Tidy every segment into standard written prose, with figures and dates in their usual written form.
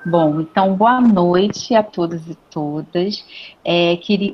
Bom, então boa noite a todos e todas.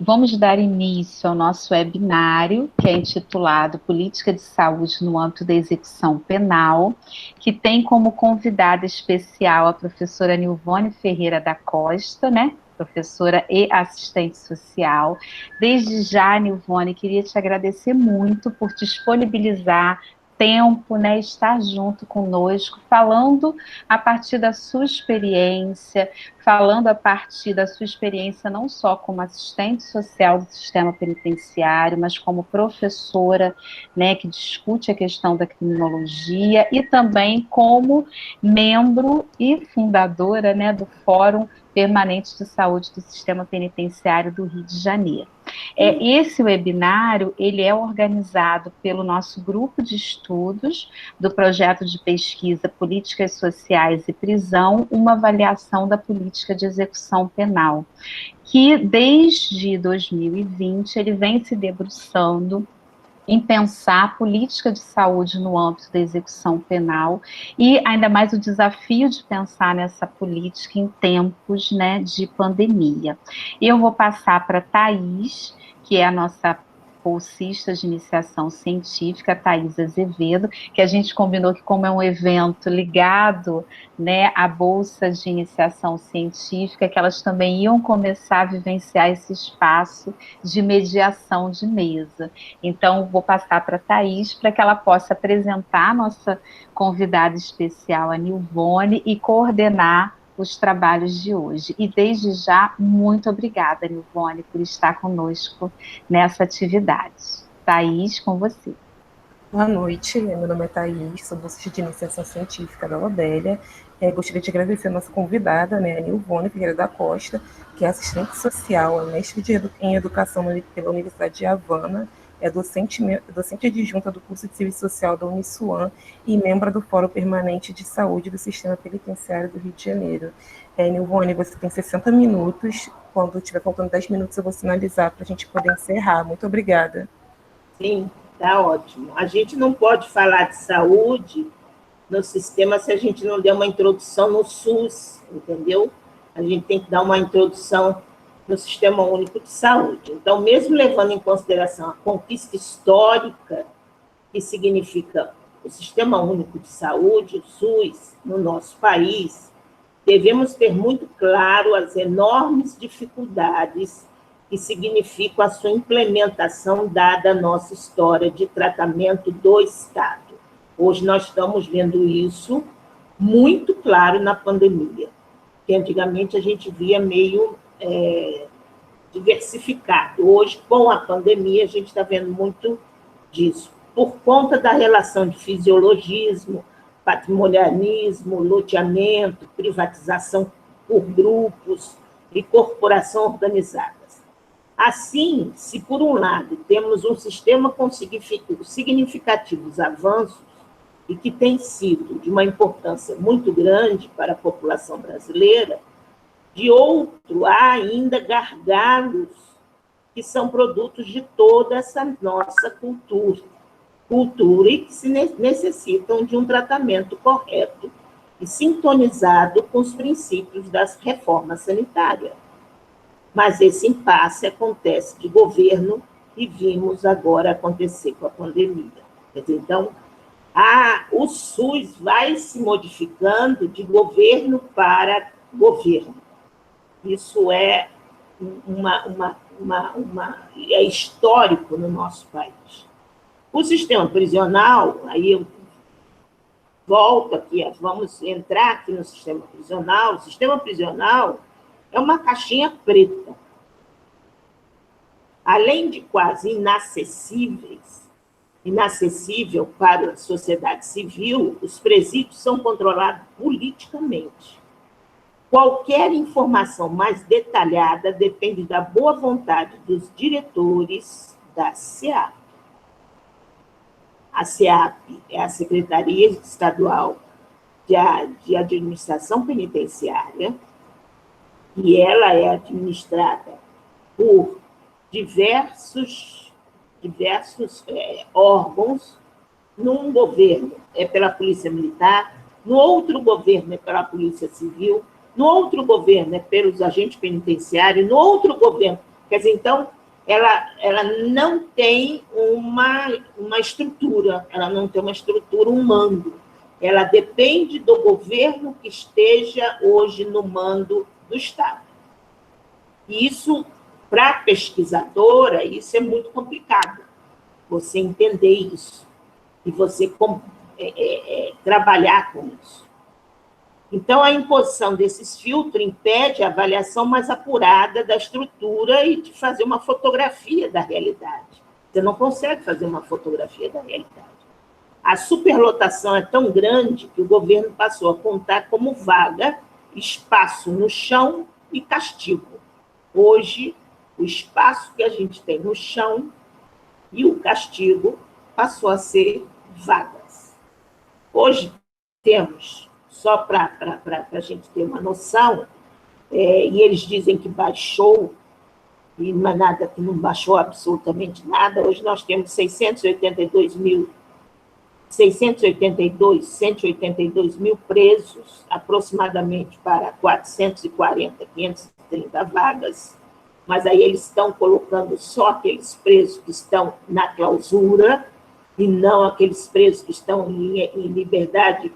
Vamos dar início ao nosso webinário, que é intitulado Política de Saúde no âmbito da execução penal, que tem como convidada especial a professora Nilvone Ferreira da Costa, né? Professora e assistente social. Desde já, Nilvone, queria te agradecer muito por disponibilizar tempo, né, estar junto conosco, falando a partir da sua experiência, falando a partir da sua experiência não só como assistente social do sistema penitenciário, mas como professora, né, que discute a questão da criminologia e também como membro e fundadora, né, do Fórum Permanente de Saúde do Sistema Penitenciário do Rio de Janeiro. Esse webinário, ele é organizado pelo nosso grupo de estudos do projeto de pesquisa Políticas Sociais e Prisão, uma avaliação da política de execução penal, que desde 2020 ele vem se debruçando em pensar a política de saúde no âmbito da execução penal e ainda mais o desafio de pensar nessa política em tempos, né, de pandemia. Eu vou passar para a Thaís, que é a nossa bolsista de iniciação científica, Thaís Azevedo, que a gente combinou que como é um evento ligado, né, à bolsa de iniciação científica, que elas também iam começar a vivenciar esse espaço de mediação de mesa. Então, vou passar para a Thaís para que ela possa apresentar a nossa convidada especial, a Nilvone, e coordenar os trabalhos de hoje. E desde já, muito obrigada, Nilvone, por estar conosco nessa atividade. Thaís, com você. Boa noite, meu nome é Thaís, sou bolsista de iniciação científica da UDELha. Gostaria de agradecer a nossa convidada, né, a Nilvone Ferreira da Costa, que é assistente social, é mestre em educação pela Universidade de Havana, é docente adjunta do curso de Serviço Social da Uniswan e membro do Fórum Permanente de Saúde do Sistema Penitenciário do Rio de Janeiro. Nilvone, você tem 60 minutos, quando tiver faltando 10 minutos eu vou sinalizar para a gente poder encerrar. Muito obrigada. Sim, tá ótimo. A gente não pode falar de saúde no sistema se a gente não der uma introdução no SUS, entendeu? A gente tem que dar uma introdução no Sistema Único de Saúde. Então, mesmo levando em consideração a conquista histórica que significa o Sistema Único de Saúde, o SUS, no nosso país, devemos ter muito claro as enormes dificuldades que significam a sua implementação, dada a nossa história de tratamento do Estado. Hoje nós estamos vendo isso muito claro na pandemia, que antigamente a gente via meio diversificado. Hoje, com a pandemia, a gente está vendo muito disso, por conta da relação de fisiologismo, patrimonialismo, loteamento, privatização por grupos e corporação organizada. Assim, se por um lado temos um sistema com significativos avanços e que tem sido de uma importância muito grande para a população brasileira, de outro há ainda gargalos que são produtos de toda essa nossa cultura e que se necessitam de um tratamento correto e sintonizado com os princípios da reforma sanitária. Mas esse impasse acontece de governo e vimos agora acontecer com a pandemia. Então, o SUS vai se modificando de governo para governo. Isso é é histórico no nosso país. O sistema prisional, aí eu volto aqui, vamos entrar aqui no sistema prisional. O sistema prisional é uma caixinha preta. Além de quase inacessível para a sociedade civil, os presídios são controlados politicamente. Qualquer informação mais detalhada depende da boa vontade dos diretores da SEAP. A SEAP é a Secretaria Estadual de Administração Penitenciária, e ela é administrada por diversos órgãos. Num governo é pela Polícia Militar, no outro governo é pela Polícia Civil, no outro governo, pelos agentes penitenciários, no outro governo. Quer dizer, então, ela não tem uma estrutura, ela não tem uma estrutura, um mando. Ela depende do governo que esteja hoje no mando do Estado. E isso, para a pesquisadora, isso é muito complicado, você entender isso, e você trabalhar com isso. Então, a imposição desses filtros impede a avaliação mais apurada da estrutura e de fazer uma fotografia da realidade. Você não consegue fazer uma fotografia da realidade. A superlotação é tão grande que o governo passou a contar como vaga, espaço no chão e castigo. Hoje, o espaço que a gente tem no chão e o castigo passou a ser vagas. Hoje, temos, só para a gente ter uma noção, e eles dizem que baixou, e não é nada, que não baixou absolutamente nada. Hoje nós temos 182 mil presos, aproximadamente para 440, 530 vagas, mas aí eles estão colocando só aqueles presos que estão na clausura, e não aqueles presos que estão em liberdade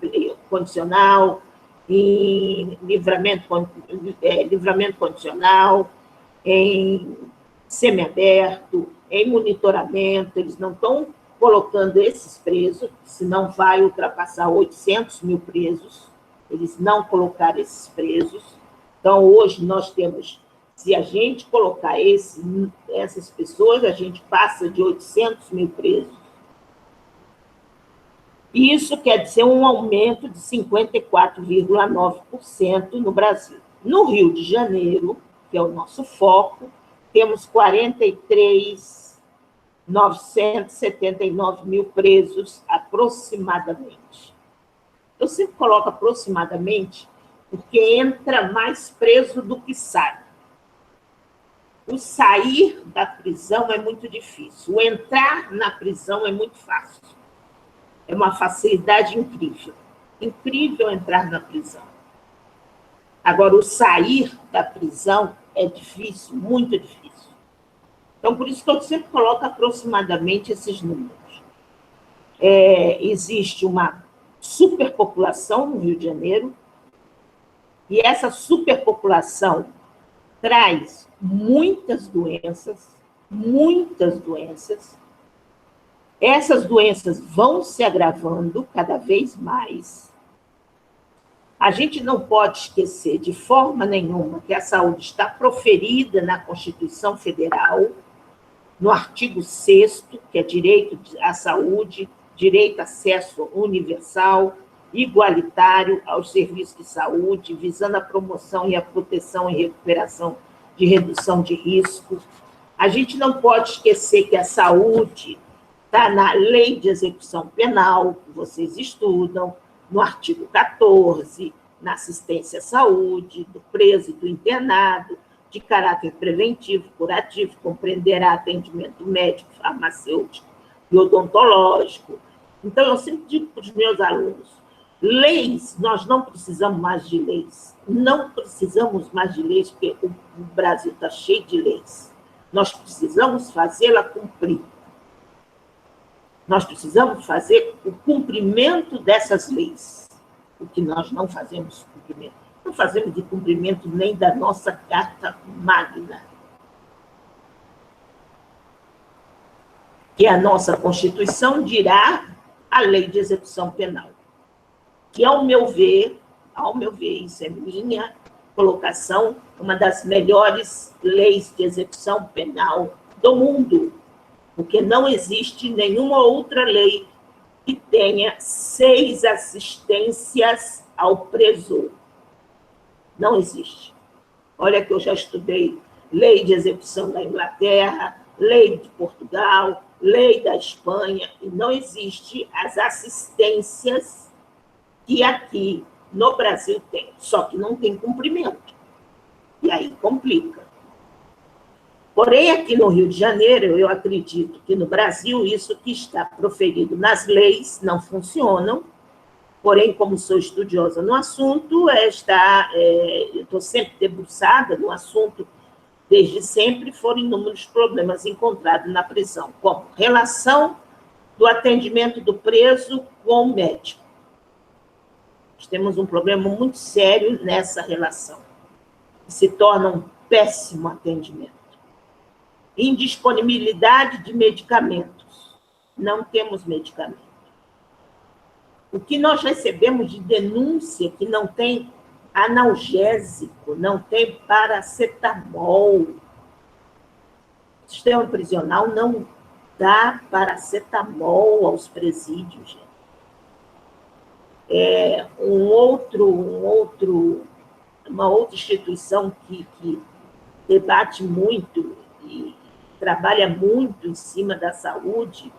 condicional, em livramento condicional, em semiaberto, em monitoramento. Eles não estão colocando esses presos, senão vai ultrapassar 800 mil presos, eles não colocaram esses presos. Então, hoje nós temos, se a gente colocar essas pessoas, a gente passa de 800 mil presos. Isso quer dizer um aumento de 54,9% no Brasil. No Rio de Janeiro, que é o nosso foco, temos 43.979 mil presos, aproximadamente. Eu sempre coloco aproximadamente, porque entra mais preso do que sai. O sair da prisão é muito difícil, o entrar na prisão é muito fácil. É uma facilidade incrível. Incrível entrar na prisão. Agora, o sair da prisão é difícil, muito difícil. Então, por isso que eu sempre coloco aproximadamente esses números. Existe uma superpopulação no Rio de Janeiro, e essa superpopulação traz muitas doenças. Essas doenças vão se agravando cada vez mais. A gente não pode esquecer de forma nenhuma que a saúde está proferida na Constituição Federal, no artigo 6º, que é direito à saúde, direito a acesso universal, igualitário aos serviços de saúde, visando a promoção e a proteção e recuperação de redução de riscos. A gente não pode esquecer que a saúde está na Lei de Execução Penal, que vocês estudam, no artigo 14, na assistência à saúde, do preso e do internado, de caráter preventivo, curativo, compreenderá atendimento médico, farmacêutico e odontológico. Então, eu sempre digo para os meus alunos, leis, nós não precisamos mais de leis. Não precisamos mais de leis, porque o Brasil está cheio de leis. Nós precisamos fazê-la cumprir. Nós precisamos fazer o cumprimento dessas leis, o que nós não fazemos cumprimento. Não fazemos de cumprimento nem da nossa Carta Magna, que a nossa Constituição dirá a Lei de Execução Penal, que, ao meu ver, isso é minha colocação, uma das melhores leis de execução penal do mundo, porque não existe nenhuma outra lei que tenha 6 assistências ao preso. Não existe. Olha que eu já estudei lei de execução da Inglaterra, lei de Portugal, lei da Espanha, e não existe as assistências que aqui no Brasil tem, só que não tem cumprimento. E aí complica. Porém, aqui no Rio de Janeiro, eu acredito que no Brasil, isso que está proferido nas leis não funcionam, Porém, como sou estudiosa no assunto, eu estou sempre debruçada no assunto, desde sempre foram inúmeros problemas encontrados na prisão, como relação do atendimento do preso com o médico. Nós temos um problema muito sério nessa relação, que se torna um péssimo atendimento. Indisponibilidade de medicamentos. Não temos medicamentos. O que nós recebemos de denúncia que não tem analgésico, não tem paracetamol. O sistema prisional não dá paracetamol aos presídios, gente. Uma outra instituição que debate muito e trabalha muito em cima da saúde,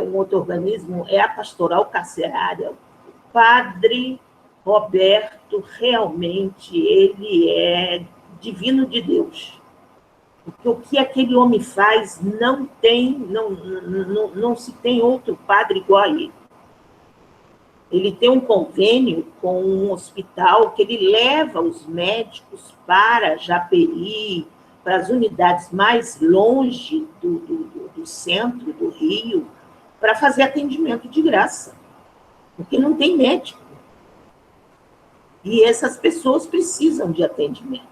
um outro organismo, é a Pastoral Carcerária. O padre Roberto, realmente, ele é divino de Deus. Porque o que aquele homem faz não se tem outro padre igual a ele. Ele tem um convênio com um hospital que ele leva os médicos para Japeri, para as unidades mais longe do centro do Rio, para fazer atendimento de graça, porque não tem médico. E essas pessoas precisam de atendimento.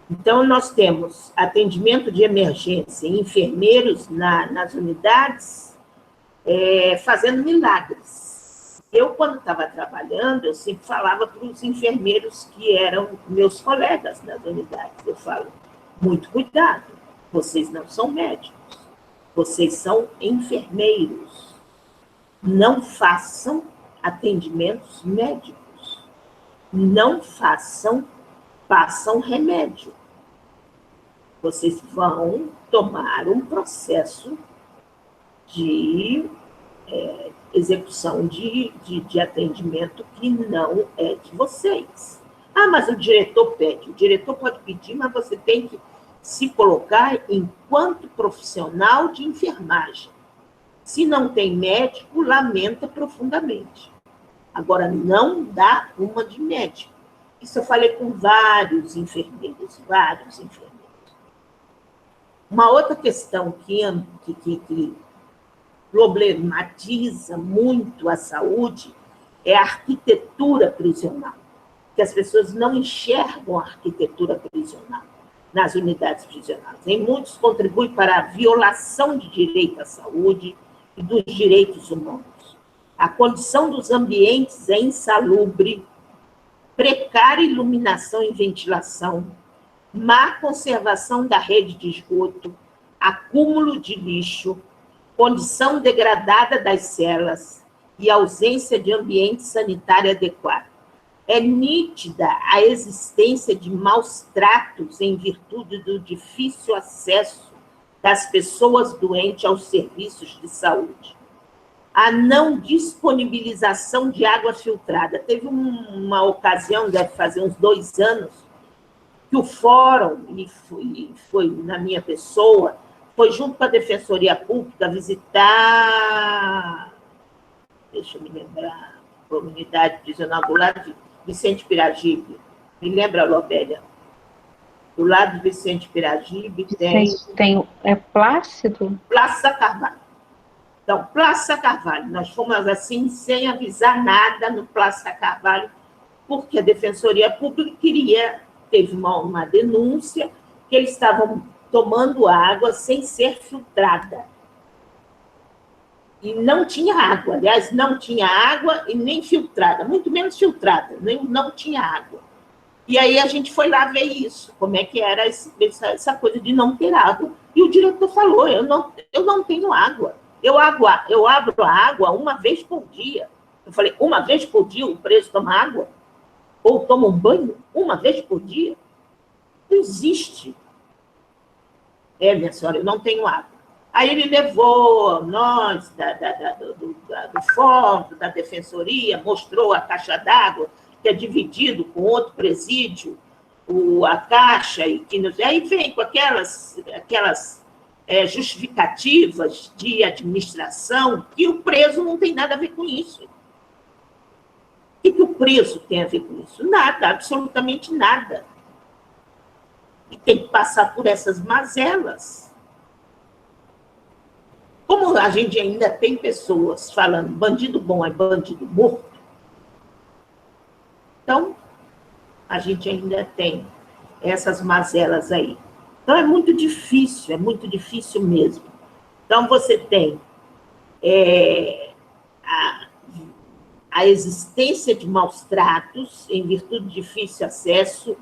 Então, nós temos atendimento de emergência, enfermeiros nas unidades fazendo milagres. Eu, quando estava trabalhando, eu sempre falava para os enfermeiros que eram meus colegas nas unidades. Eu falo, muito cuidado, vocês não são médicos, vocês são enfermeiros. Não façam atendimentos médicos. Não passam remédio. Vocês vão tomar um processo de execução de atendimento que não é de vocês. Ah, mas o diretor pede. O diretor pode pedir, mas você tem que se colocar enquanto profissional de enfermagem. Se não tem médico, lamenta profundamente. Agora, não dá uma de médico. Isso eu falei com vários enfermeiros. Uma outra questão que problematiza muito a saúde é a arquitetura prisional, que as pessoas não enxergam a arquitetura prisional nas unidades prisionais. Em muitos contribui para a violação de direito à saúde e dos direitos humanos. A condição dos ambientes é insalubre, precária iluminação e ventilação, má conservação da rede de esgoto, acúmulo de lixo, condição degradada das celas e ausência de ambiente sanitário adequado. É nítida a existência de maus tratos em virtude do difícil acesso das pessoas doentes aos serviços de saúde. A não disponibilização de água filtrada. Teve uma ocasião, deve fazer uns 2 anos, que o fórum, e foi na minha pessoa, foi junto com a Defensoria Pública visitar, deixa eu me lembrar, a comunidade prisional do lado de Vicente Piragibe. Me lembra, Lobélia? Do lado de Vicente Piragibe tem Plácido? Praça Carvalho. Então, Praça Carvalho. Nós fomos assim, sem avisar nada no Praça Carvalho, porque a Defensoria Pública teve uma denúncia que eles estavam tomando água sem ser filtrada. E não tinha água, aliás, não tinha água e nem filtrada, muito menos filtrada, não tinha água. E aí a gente foi lá ver isso, como é que era essa coisa de não ter água. E o diretor falou, eu não tenho água. Eu abro a água uma vez por dia. Eu falei, uma vez por dia o preso toma água? Ou toma um banho? Uma vez por dia? Não existe. Minha senhora, eu não tenho água. Aí ele levou nós, do fórum, da defensoria, mostrou a caixa d'água, que é dividido com outro presídio, a caixa, aí vem com aquelas justificativas de administração, que o preso não tem nada a ver com isso. preso tem a ver com isso? Nada, absolutamente nada. E tem que passar por essas mazelas. Como a gente ainda tem pessoas falando bandido bom é bandido morto, então a gente ainda tem essas mazelas aí. Então é muito difícil mesmo. Então você tem a existência de maus tratos em virtude do difícil acesso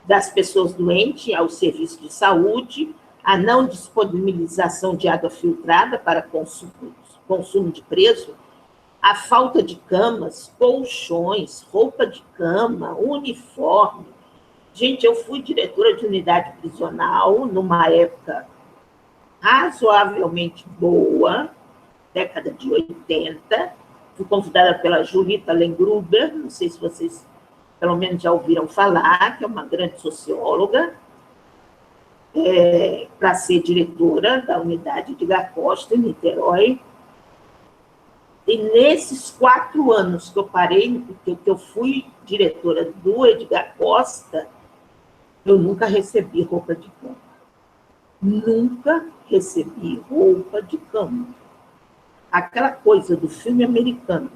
das pessoas doentes aos serviços de saúde, a não disponibilização de água filtrada para consumo de preso, a falta de camas, colchões, roupa de cama, uniforme. Gente, eu fui diretora de unidade prisional numa época razoavelmente boa, década de 80, fui convidada pela Julita Lengruber, não sei se vocês pelo menos já ouviram falar, que é uma grande socióloga, para ser diretora da unidade Edgar Costa, em Niterói. E nesses 4 anos que eu parei, que eu fui diretora do Edgar Costa, eu nunca recebi roupa de cama. Nunca recebi roupa de cama. Aquela coisa do filme americano,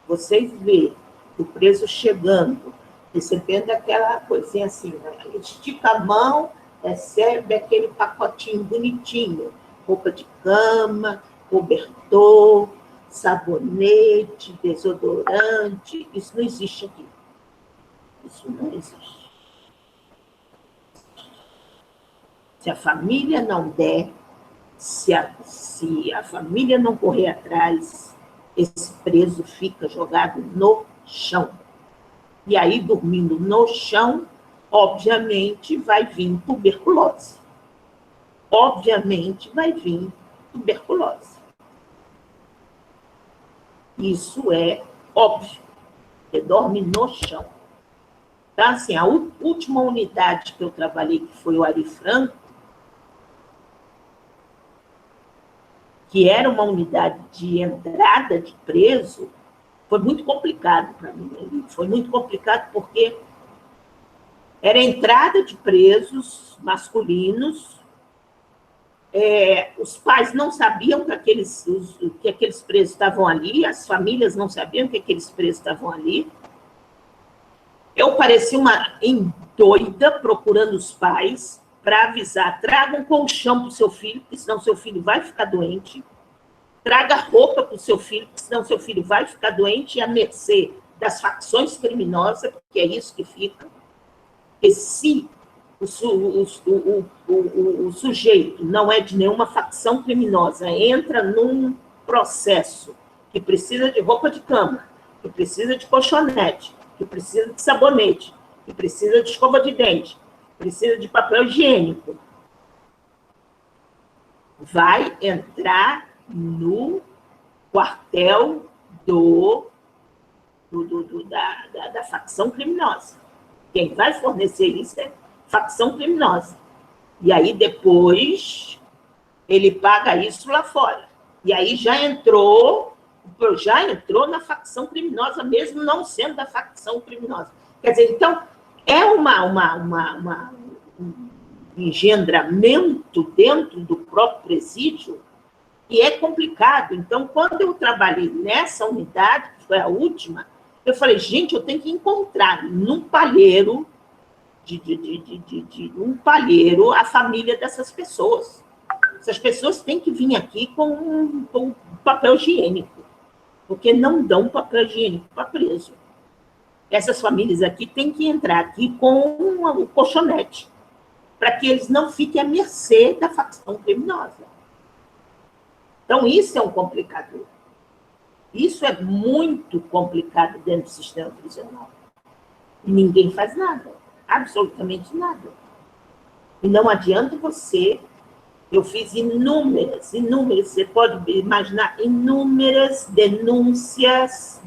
vocês vê o preso chegando, recebendo aquela coisinha assim, né? Estica a mão, recebe aquele pacotinho bonitinho, roupa de cama, cobertor, sabonete, desodorante. Isso não existe aqui. Isso não existe. Se a família não der, se a família não correr atrás, esse preso fica jogado no chão. E aí, dormindo no chão, obviamente, vai vir tuberculose. Obviamente, vai vir tuberculose. Isso é óbvio. Você dorme no chão. Então, assim, a última unidade que eu trabalhei, que foi o Ari Franco, que era uma unidade de entrada de preso, foi muito complicado para mim. Foi muito complicado porque era entrada de presos masculinos, os pais não sabiam que aqueles presos estavam ali, as famílias não sabiam que aqueles presos estavam ali. Eu parecia uma doida procurando os pais para avisar: traga um colchão para o seu filho, porque senão seu filho vai ficar doente. Traga roupa para o seu filho, porque senão seu filho vai ficar doente e à mercê das facções criminosas, porque é isso que fica. E se o sujeito não é de nenhuma facção criminosa, entra num processo que precisa de roupa de cama, que precisa de colchonete, que precisa de sabonete, que precisa de escova de dente, precisa de papel higiênico, vai entrar no quartel da facção criminosa. Quem vai fornecer isso é facção criminosa. E aí, depois, ele paga isso lá fora. E aí já entrou na facção criminosa, mesmo não sendo da facção criminosa. Quer dizer, então, é um engendramento dentro do próprio presídio e é complicado. Então, quando eu trabalhei nessa unidade, que foi a última, eu falei, gente, eu tenho que encontrar num palheiro, um palheiro, a família dessas pessoas. Essas pessoas têm que vir aqui com papel higiênico, porque não dão papel higiênico para preso. Essas famílias aqui têm que entrar aqui com um colchonete, para que eles não fiquem à mercê da facção criminosa. Então, isso é um complicador. Isso é muito complicado dentro do sistema prisional. E ninguém faz nada, absolutamente nada. E não adianta você... Eu fiz inúmeras, você pode imaginar, inúmeras denúncias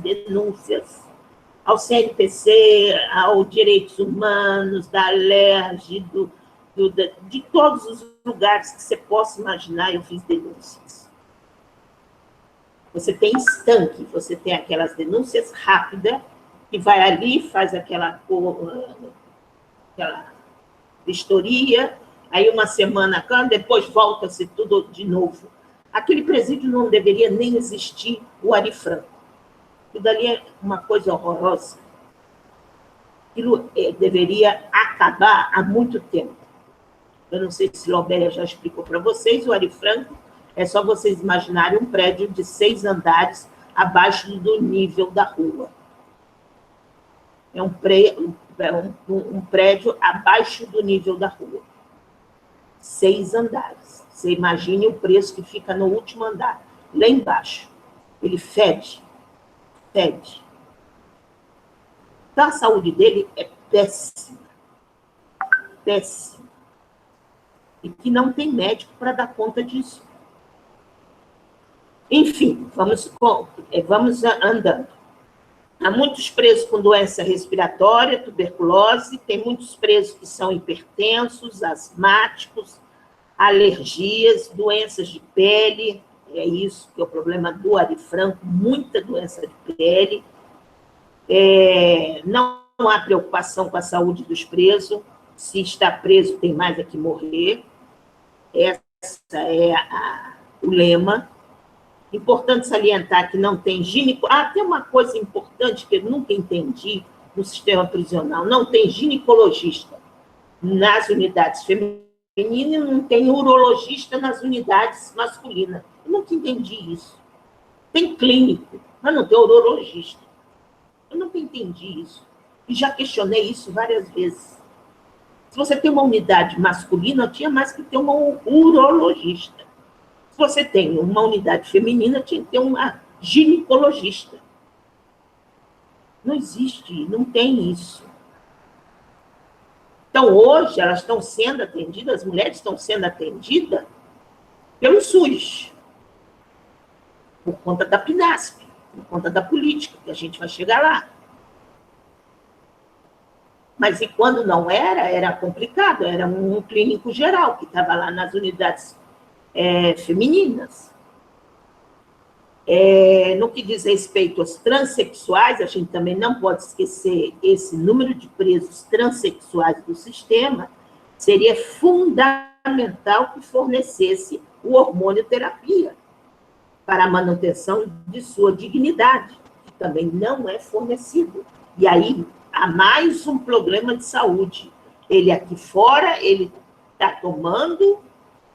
ao CNPC, ao Direitos Humanos, da Alerj, de todos os lugares que você possa imaginar, eu fiz denúncias. Você tem estanque, você tem aquelas denúncias rápidas, que vai ali, faz aquela vistoria, aí uma semana, depois volta-se tudo de novo. Aquele presídio não deveria nem existir, o Ari Franco. Aquilo dali é uma coisa horrorosa. Aquilo deveria acabar há muito tempo. Eu não sei se Lobélia já explicou para vocês, o Ari Franco é só vocês imaginarem um prédio de 6 andares abaixo do nível da rua. É um prédio abaixo do nível da rua. 6 andares. Você imagine o preço que fica no último andar, lá embaixo. Ele fede. Fede. Então, a saúde dele é péssima. Péssima. E que não tem médico para dar conta disso. Enfim, vamos andando. Há muitos presos com doença respiratória, tuberculose, tem muitos presos que são hipertensos, asmáticos, alergias, doenças de pele, é isso que é o problema do Ari Franco, muita doença de pele. Não há preocupação com a saúde dos presos, se está preso tem mais é que morrer, esse é o lema. Importante salientar que não tem tem uma coisa importante que eu nunca entendi no sistema prisional, não tem ginecologista nas unidades femininas e não tem urologista nas unidades masculinas. Eu nunca entendi isso. Tem clínico, mas não tem urologista. Eu nunca entendi isso. E já questionei isso várias vezes. Se você tem uma unidade masculina, tinha mais que ter uma urologista. Se você tem uma unidade feminina, tinha que ter uma ginecologista. Não existe, não tem isso. Então, hoje, elas estão sendo atendidas, as mulheres estão sendo atendidas pelo SUS, por conta da PNASP, por conta da política, que a gente vai chegar lá. Mas e quando não era complicado, era um clínico geral, que estava lá nas unidades femininas. No que diz respeito aos transexuais, a gente também não pode esquecer esse número de presos transexuais do sistema, seria fundamental que fornecesse o hormônio terapia para a manutenção de sua dignidade, que também não é fornecido. E aí há mais um problema de saúde. Ele aqui fora, ele está tomando,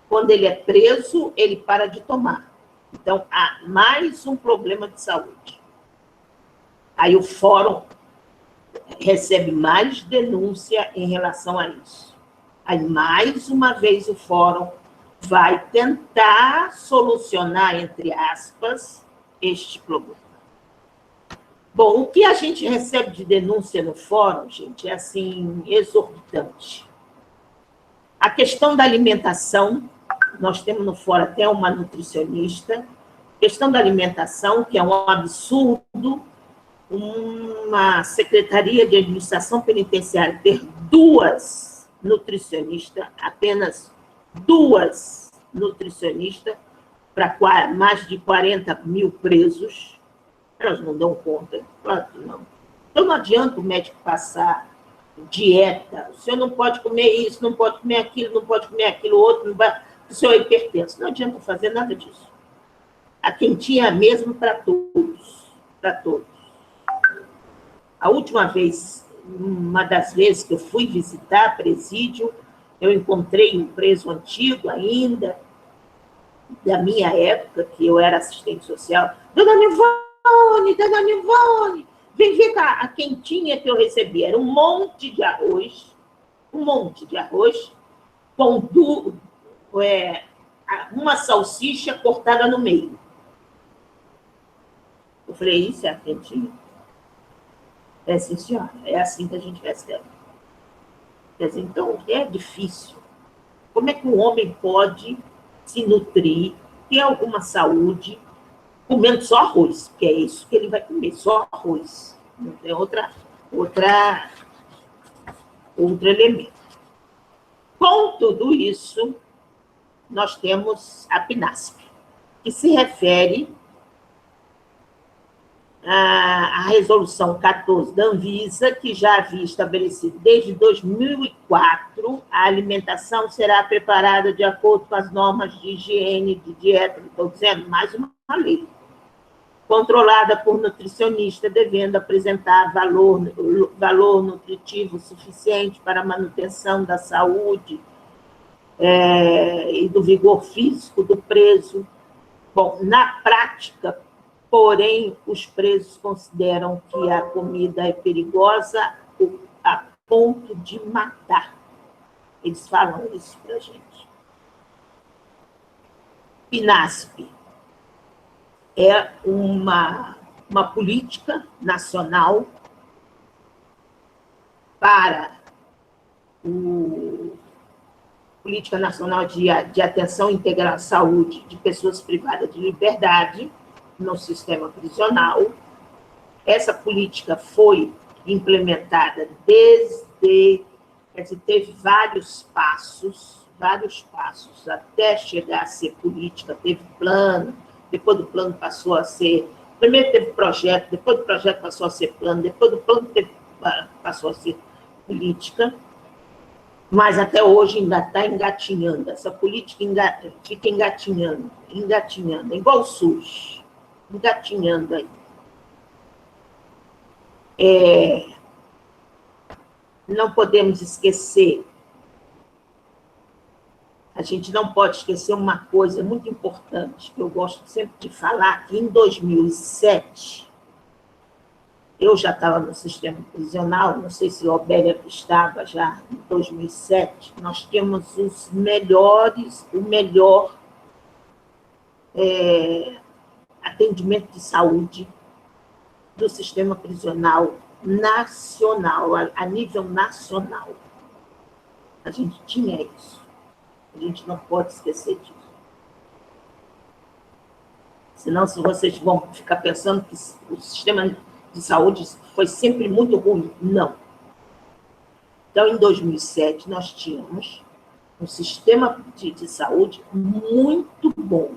quando ele é preso, ele para de tomar. Então, há mais um problema de saúde. Aí o fórum recebe mais denúncia em relação a isso. Aí, mais uma vez, o fórum vai tentar solucionar, entre aspas, este problema. Bom, o que a gente recebe de denúncia no fórum, gente, é assim, exorbitante. A questão da alimentação, nós temos no fórum até uma nutricionista, questão da alimentação, que é um absurdo, uma secretaria de administração penitenciária ter 2 nutricionistas, apenas 2 nutricionistas, para mais de 40 mil presos. Elas não dão conta, claro que não. Então, não adianta o médico passar dieta, o senhor não pode comer isso, não pode comer aquilo, não pode comer aquilo outro, não vai, o senhor é hipertenso. Não adianta fazer nada disso. A quentinha é a mesma para todos, para todos. A última vez, uma das vezes que eu fui visitar presídio, eu encontrei um preso antigo ainda, da minha época, que eu era assistente social. Dona Nivone, vem cá, a quentinha que eu recebi era um monte de arroz com uma salsicha cortada no meio. Eu falei, isso é a quentinha? É, sim, senhora, é assim que a gente recebe. Quer dizer, então, é difícil. Como é que um homem pode se nutrir, ter alguma saúde, comendo só arroz? Porque é isso que ele vai comer, só arroz. Não tem outro elemento. Com tudo isso, nós temos a PNASP, que se refere a resolução 14 da Anvisa, que já havia estabelecido desde 2004, a alimentação será preparada de acordo com as normas de higiene, de dieta, estou dizendo, mais uma lei, controlada por nutricionista, devendo apresentar valor nutritivo suficiente para a manutenção da saúde e do vigor físico do preso. Bom, na prática, porém, os presos consideram que a comida é perigosa a ponto de matar. Eles falam isso para a gente. PNASP é uma política nacional Política Nacional de Atenção Integral à Saúde de Pessoas Privadas de Liberdade no sistema prisional. Essa política foi implementada teve vários passos até chegar a ser política. Teve plano, depois do plano passou a ser... Primeiro teve projeto, depois do projeto passou a ser plano, depois do plano passou a ser política, mas até hoje ainda está engatinhando. Essa política fica engatinhando, igual o SUS, engatinhando aí. Não podemos esquecer, a gente não pode esquecer uma coisa muito importante, que eu gosto sempre de falar, que em 2007, eu já estava no sistema prisional, não sei se o Obélia estava já em 2007, nós tínhamos o melhor atendimento de saúde do sistema prisional nacional, a nível nacional. A gente tinha isso. A gente não pode esquecer disso. Senão, se vocês vão ficar pensando que o sistema de saúde foi sempre muito ruim. Não. Então, em 2007, nós tínhamos um sistema de saúde muito bom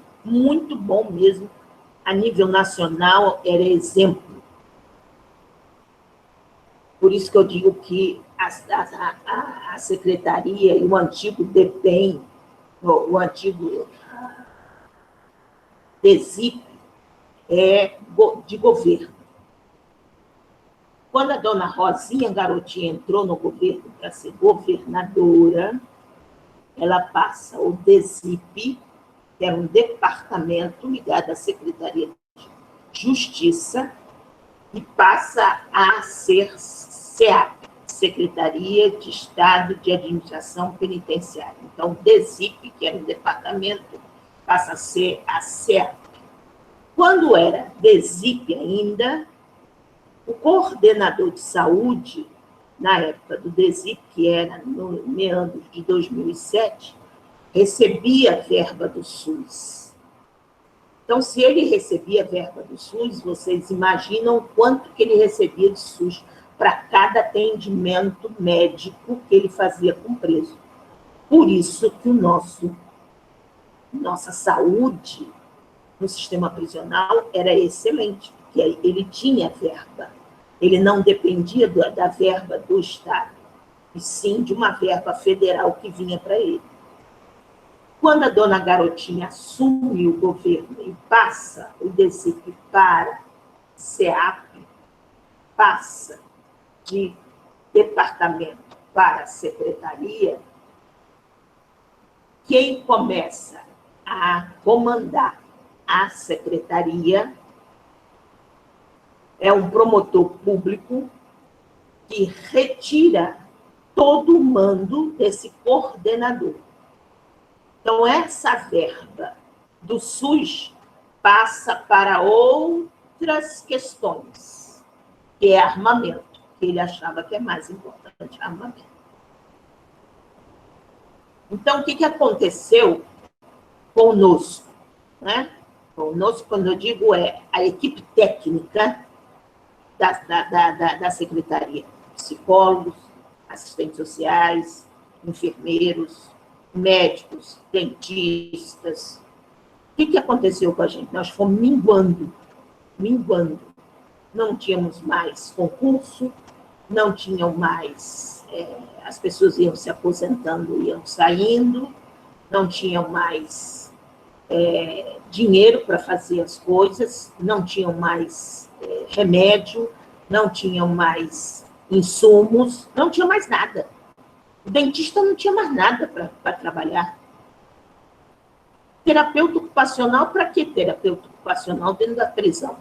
mesmo. A nível nacional, era exemplo. Por isso que eu digo que a secretaria e o antigo DEPEN, o antigo DESIP, é de governo. Quando a dona Rosinha Garotinha entrou no governo para ser governadora, ela passa o DESIP, que era um departamento ligado à Secretaria de Justiça, e passa a ser SEAP, Secretaria de Estado de Administração Penitenciária. Então, o DESIP, que era um departamento, passa a ser a SEAP. Quando era DESIP ainda, o coordenador de saúde, na época do DESIP, que era no meandro de 2007, recebia verba do SUS. Então, se ele recebia verba do SUS, vocês imaginam quanto que ele recebia de SUS para cada atendimento médico que ele fazia com o preso. Por isso que nossa saúde no sistema prisional era excelente, porque ele tinha verba. Ele não dependia da verba do Estado, e sim de uma verba federal que vinha para ele. Quando a dona Garotinha assume o governo e passa o DESIP para SEAP, passa de departamento para secretaria, quem começa a comandar a secretaria é um promotor público que retira todo o mando desse coordenador. Então, essa verba do SUS passa para outras questões, que é armamento, que ele achava que é mais importante, armamento. Então, o que aconteceu conosco? Né? Conosco, quando eu digo, é a equipe técnica da secretaria, psicólogos, assistentes sociais, enfermeiros, médicos, dentistas. O que aconteceu com a gente? Nós fomos minguando. não tínhamos mais concurso, não tinham mais, as pessoas iam se aposentando, iam saindo, não tinham mais dinheiro para fazer as coisas, não tinham mais remédio, não tinham mais insumos, não tinha mais nada. O dentista não tinha mais nada para trabalhar. Terapeuta ocupacional, para que terapeuta ocupacional dentro da prisão?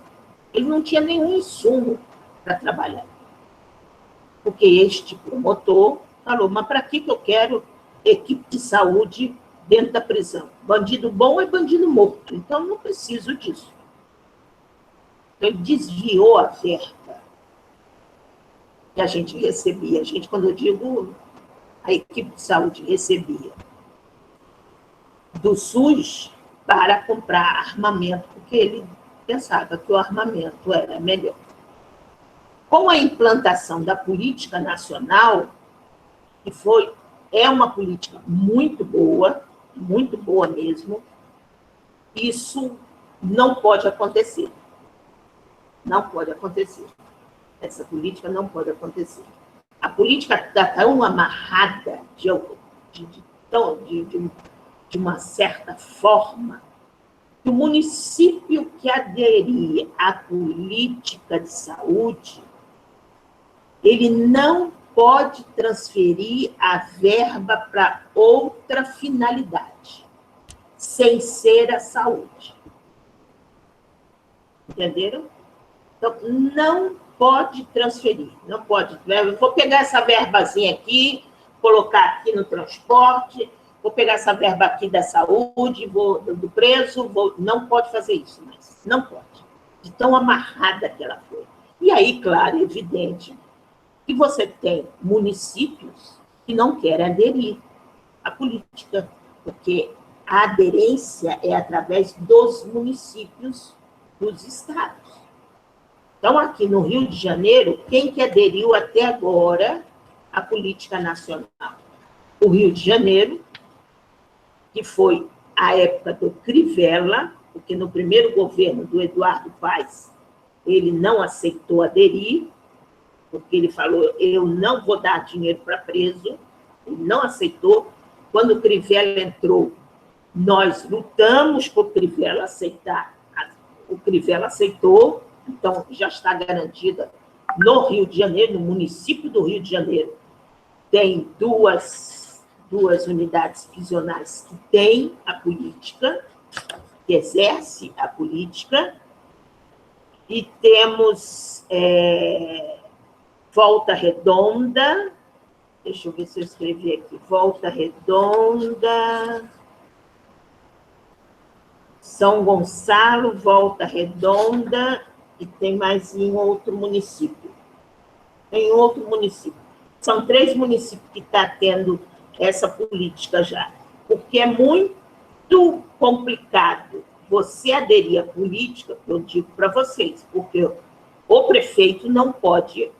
Ele não tinha nenhum insumo para trabalhar. Porque este promotor falou, mas para que eu quero equipe de saúde dentro da prisão? Bandido bom é bandido morto, então não preciso disso. Então, ele desviou a verba que a gente recebia. A gente, quando eu digo, a equipe de saúde recebia do SUS para comprar armamento, porque ele pensava que o armamento era melhor. Com a implantação da política nacional, que é uma política muito boa mesmo, isso não pode acontecer. Não pode acontecer. Essa política não pode acontecer. A política está tão amarrada de uma certa forma que o município que aderir à política de saúde, ele não pode transferir a verba para outra finalidade, sem ser a saúde. Entenderam? Então, não pode transferir, não pode. Eu vou pegar essa verbazinha aqui, colocar aqui no transporte, vou pegar essa verba aqui da saúde, do preso, não pode fazer isso, mas não pode. De tão amarrada que ela foi. E aí, claro, é evidente que você tem municípios que não querem aderir à política, porque a aderência é através dos municípios dos estados. Então, aqui no Rio de Janeiro, quem que aderiu até agora à política nacional? O Rio de Janeiro, que foi a época do Crivella, porque no primeiro governo do Eduardo Paes, ele não aceitou aderir, porque ele falou, eu não vou dar dinheiro para preso, ele não aceitou. Quando o Crivella entrou, nós lutamos por o Crivella aceitar, o Crivella aceitou, então já está garantida no Rio de Janeiro, no município do Rio de Janeiro, tem duas unidades prisionais que têm a política, que exerce a política, e temos Volta Redonda, deixa eu ver se eu escrevi aqui, Volta Redonda, São Gonçalo, Volta Redonda, e tem mais em outro município. Em outro município. São 3 municípios que estão tendo essa política já. Porque é muito complicado você aderir à política, eu digo para vocês, porque o prefeito não pode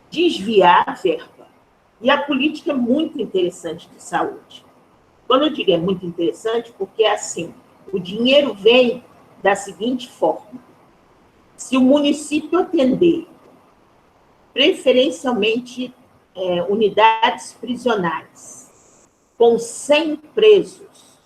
desviar a verba. E a política é muito interessante de saúde. Quando eu digo é muito interessante, porque é assim, o dinheiro vem da seguinte forma. Se o município atender, preferencialmente unidades prisionais, com 100 presos,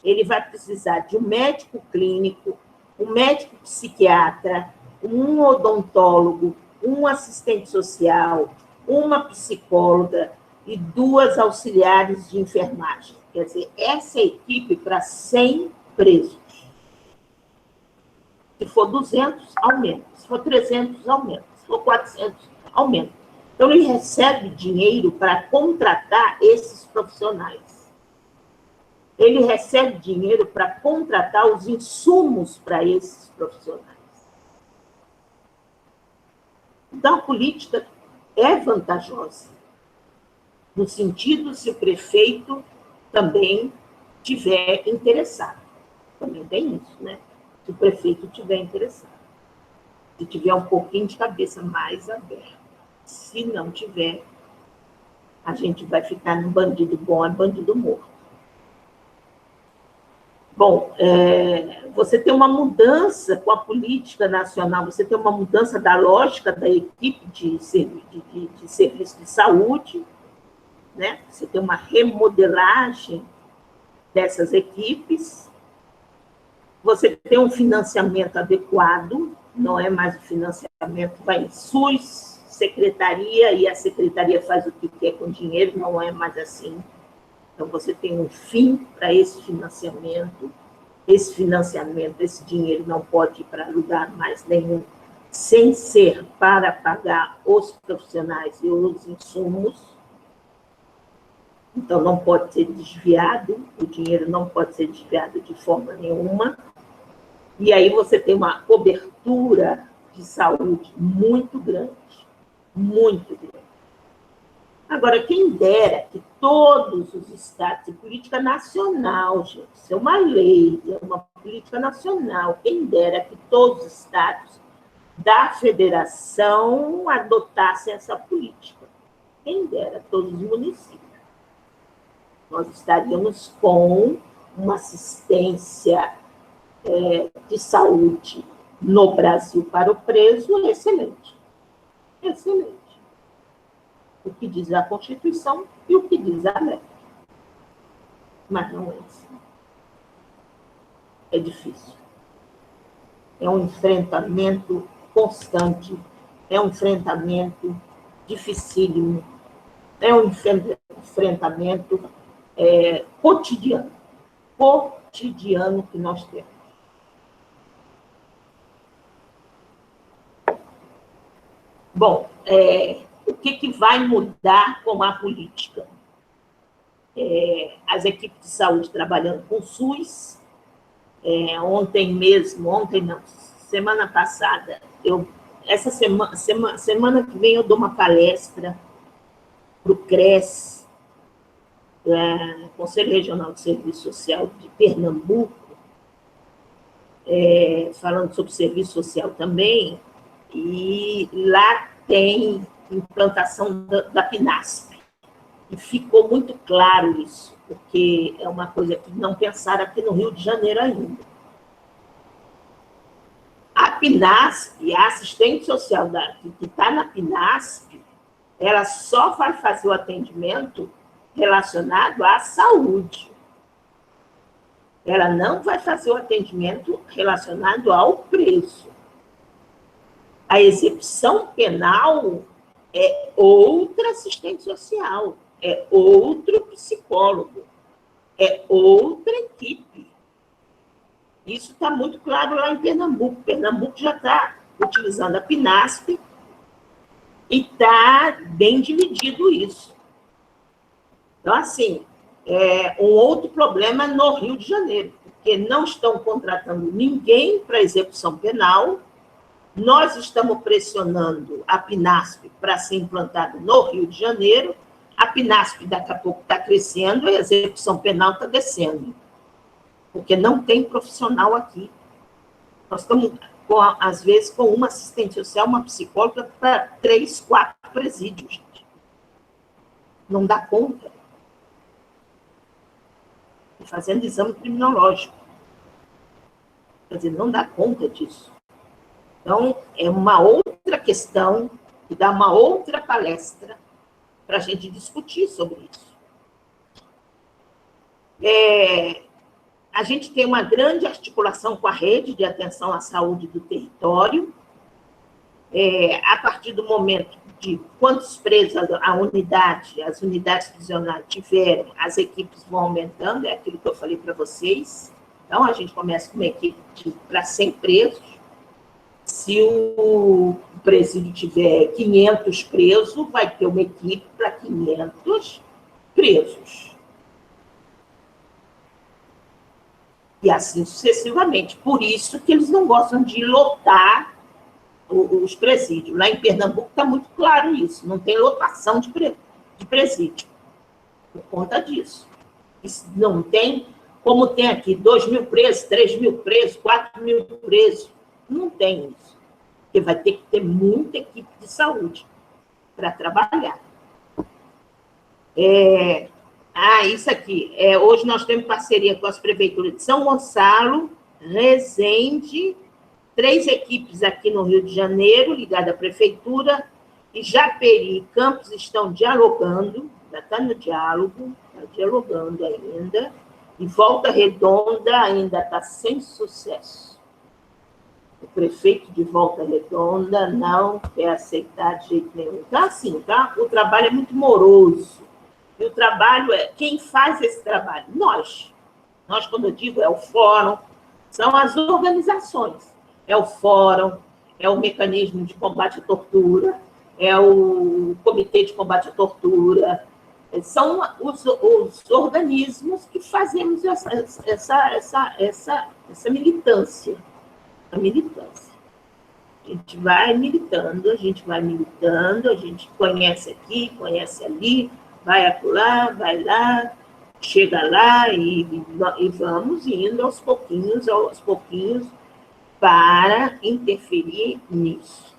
ele vai precisar de um médico clínico, um médico psiquiatra, um odontólogo, um assistente social, uma psicóloga e 2 auxiliares de enfermagem. Quer dizer, essa é a equipe para 100 presos. Se for 200, aumenta. Se for 300, aumenta. Se for 400, aumenta. Então, ele recebe dinheiro para contratar esses profissionais. Ele recebe dinheiro para contratar os insumos para esses profissionais. Então, a política é vantajosa, no sentido se o prefeito também tiver interessado. Também tem isso, né? Se o prefeito tiver interessado. Se tiver um pouquinho de cabeça mais aberta. Se não tiver, a gente vai ficar no bandido bom é bandido morto. Bom, você tem uma mudança com a política nacional, você tem uma mudança da lógica da equipe de serviço de saúde, né? Você tem uma remodelagem dessas equipes, você tem um financiamento adequado, não é mais o financiamento, vai em SUS, secretaria, e a secretaria faz o que quer com o dinheiro, não é mais assim. Então, você tem um fim para esse financiamento, esse dinheiro não pode ir para lugar mais nenhum, sem ser para pagar os profissionais e os insumos. Então, não pode ser desviado, o dinheiro não pode ser desviado de forma nenhuma. E aí você tem uma cobertura de saúde muito grande, muito grande. Agora, quem dera que todos os estados, e política nacional, gente, isso é uma lei, é uma política nacional, quem dera que todos os estados da federação adotassem essa política. Quem dera, todos os municípios. Nós estaríamos com uma assistência de saúde no Brasil para o preso excelente. Excelente. O que diz a Constituição e o que diz a lei. Mas não é assim. É difícil. É um enfrentamento constante, é um enfrentamento dificílimo, é um enfrentamento cotidiano que nós temos. Bom, o que vai mudar com a política? As equipes de saúde trabalhando com o SUS. Semana passada, essa semana que vem eu dou uma palestra para o CRES, Conselho Regional de Serviço Social de Pernambuco, falando sobre serviço social também, e lá tem implantação da PNASP. E ficou muito claro isso, porque é uma coisa que não pensaram aqui no Rio de Janeiro ainda. A PNASP, a assistente social que está na PNASP, ela só vai fazer o atendimento relacionado à saúde. Ela não vai fazer o atendimento relacionado ao preso. A execução penal é outra assistente social, é outro psicólogo, é outra equipe. Isso está muito claro lá em Pernambuco. Pernambuco já está utilizando a PNASP e está bem dividido isso. Então, assim, um outro problema no Rio de Janeiro, porque não estão contratando ninguém para execução penal. Nós estamos pressionando a PNASP para ser implantada no Rio de Janeiro. A PNASP daqui a pouco está crescendo e a execução penal está descendo, porque não tem profissional aqui. Nós estamos, às vezes, com uma assistente social, uma psicóloga para 3, 4 presídios, gente. Não dá conta. Fazendo exame criminológico. Quer dizer, não dá conta disso. Então, é uma outra questão que dá uma outra palestra para a gente discutir sobre isso. A gente tem uma grande articulação com a rede de atenção à saúde do território. A partir do momento de quantos presos as unidades prisionais tiveram, as equipes vão aumentando, é aquilo que eu falei para vocês. Então, a gente começa com uma equipe para 100 presos. Se o presídio tiver 500 presos, vai ter uma equipe para 500 presos. E assim sucessivamente. Por isso que eles não gostam de lotar os presídios. Lá em Pernambuco está muito claro isso. Não tem lotação de presídio. Por conta disso. Isso não tem, como tem aqui, 2.000 presos, 3.000 presos, 4.000 presos. Não tem isso. Porque vai ter que ter muita equipe de saúde para trabalhar. Isso aqui. Hoje nós temos parceria com as prefeituras de São Gonçalo, Resende, 3 equipes aqui no Rio de Janeiro, ligadas à prefeitura, e Japeri e Campos estão dialogando, já está no diálogo, está dialogando ainda, e Volta Redonda ainda está sem sucesso. O prefeito de Volta Redonda não quer aceitar de jeito nenhum. Então, assim, tá? O trabalho é muito moroso. E o trabalho quem faz esse trabalho? Nós. Nós, quando eu digo, é o fórum, são as organizações. É o fórum, é o mecanismo de combate à tortura, é o comitê de combate à tortura, são os organismos que fazemos essa militância. A militância. A gente vai militando, a gente conhece aqui, conhece ali, vai acolá, vai lá, chega lá e vamos indo aos pouquinhos, para interferir nisso.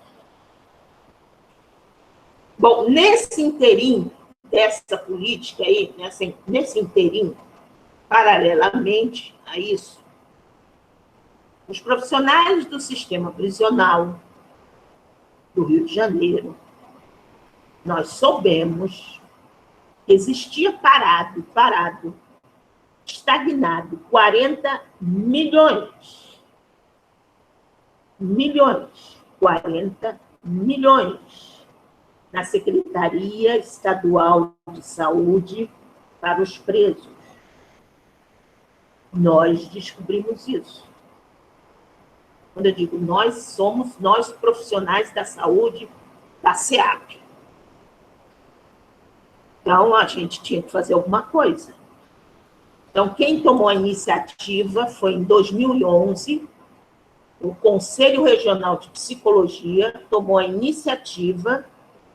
Bom, nesse interim dessa política aí, nesse interim, paralelamente a isso, os profissionais do sistema prisional do Rio de Janeiro, nós soubemos que existia parado, estagnado, 40 milhões. 40 milhões na Secretaria Estadual de Saúde para os presos. Nós descobrimos isso. Quando eu digo nós, somos nós profissionais da saúde da SEAP. Então, a gente tinha que fazer alguma coisa. Então, quem tomou a iniciativa foi em 2011, o Conselho Regional de Psicologia tomou a iniciativa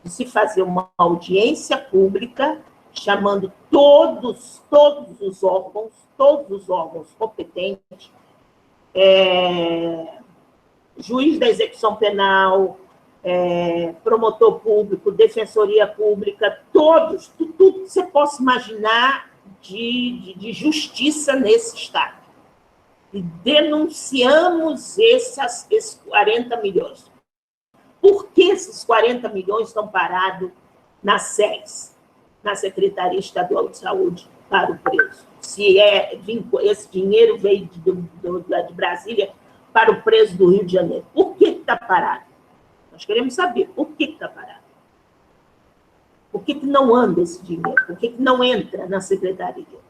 de se fazer uma audiência pública, chamando todos os órgãos competentes, juiz da execução penal, promotor público, defensoria pública, tudo que você possa imaginar de justiça nesse Estado. E denunciamos esses 40 milhões. Por que esses 40 milhões estão parados na SES, na Secretaria Estadual de Saúde, para o preso? Se esse dinheiro veio de Brasília para o preso do Rio de Janeiro. Por que está parado? Nós queremos saber por que está parado. Por que não anda esse dinheiro? Por que não entra na secretaria?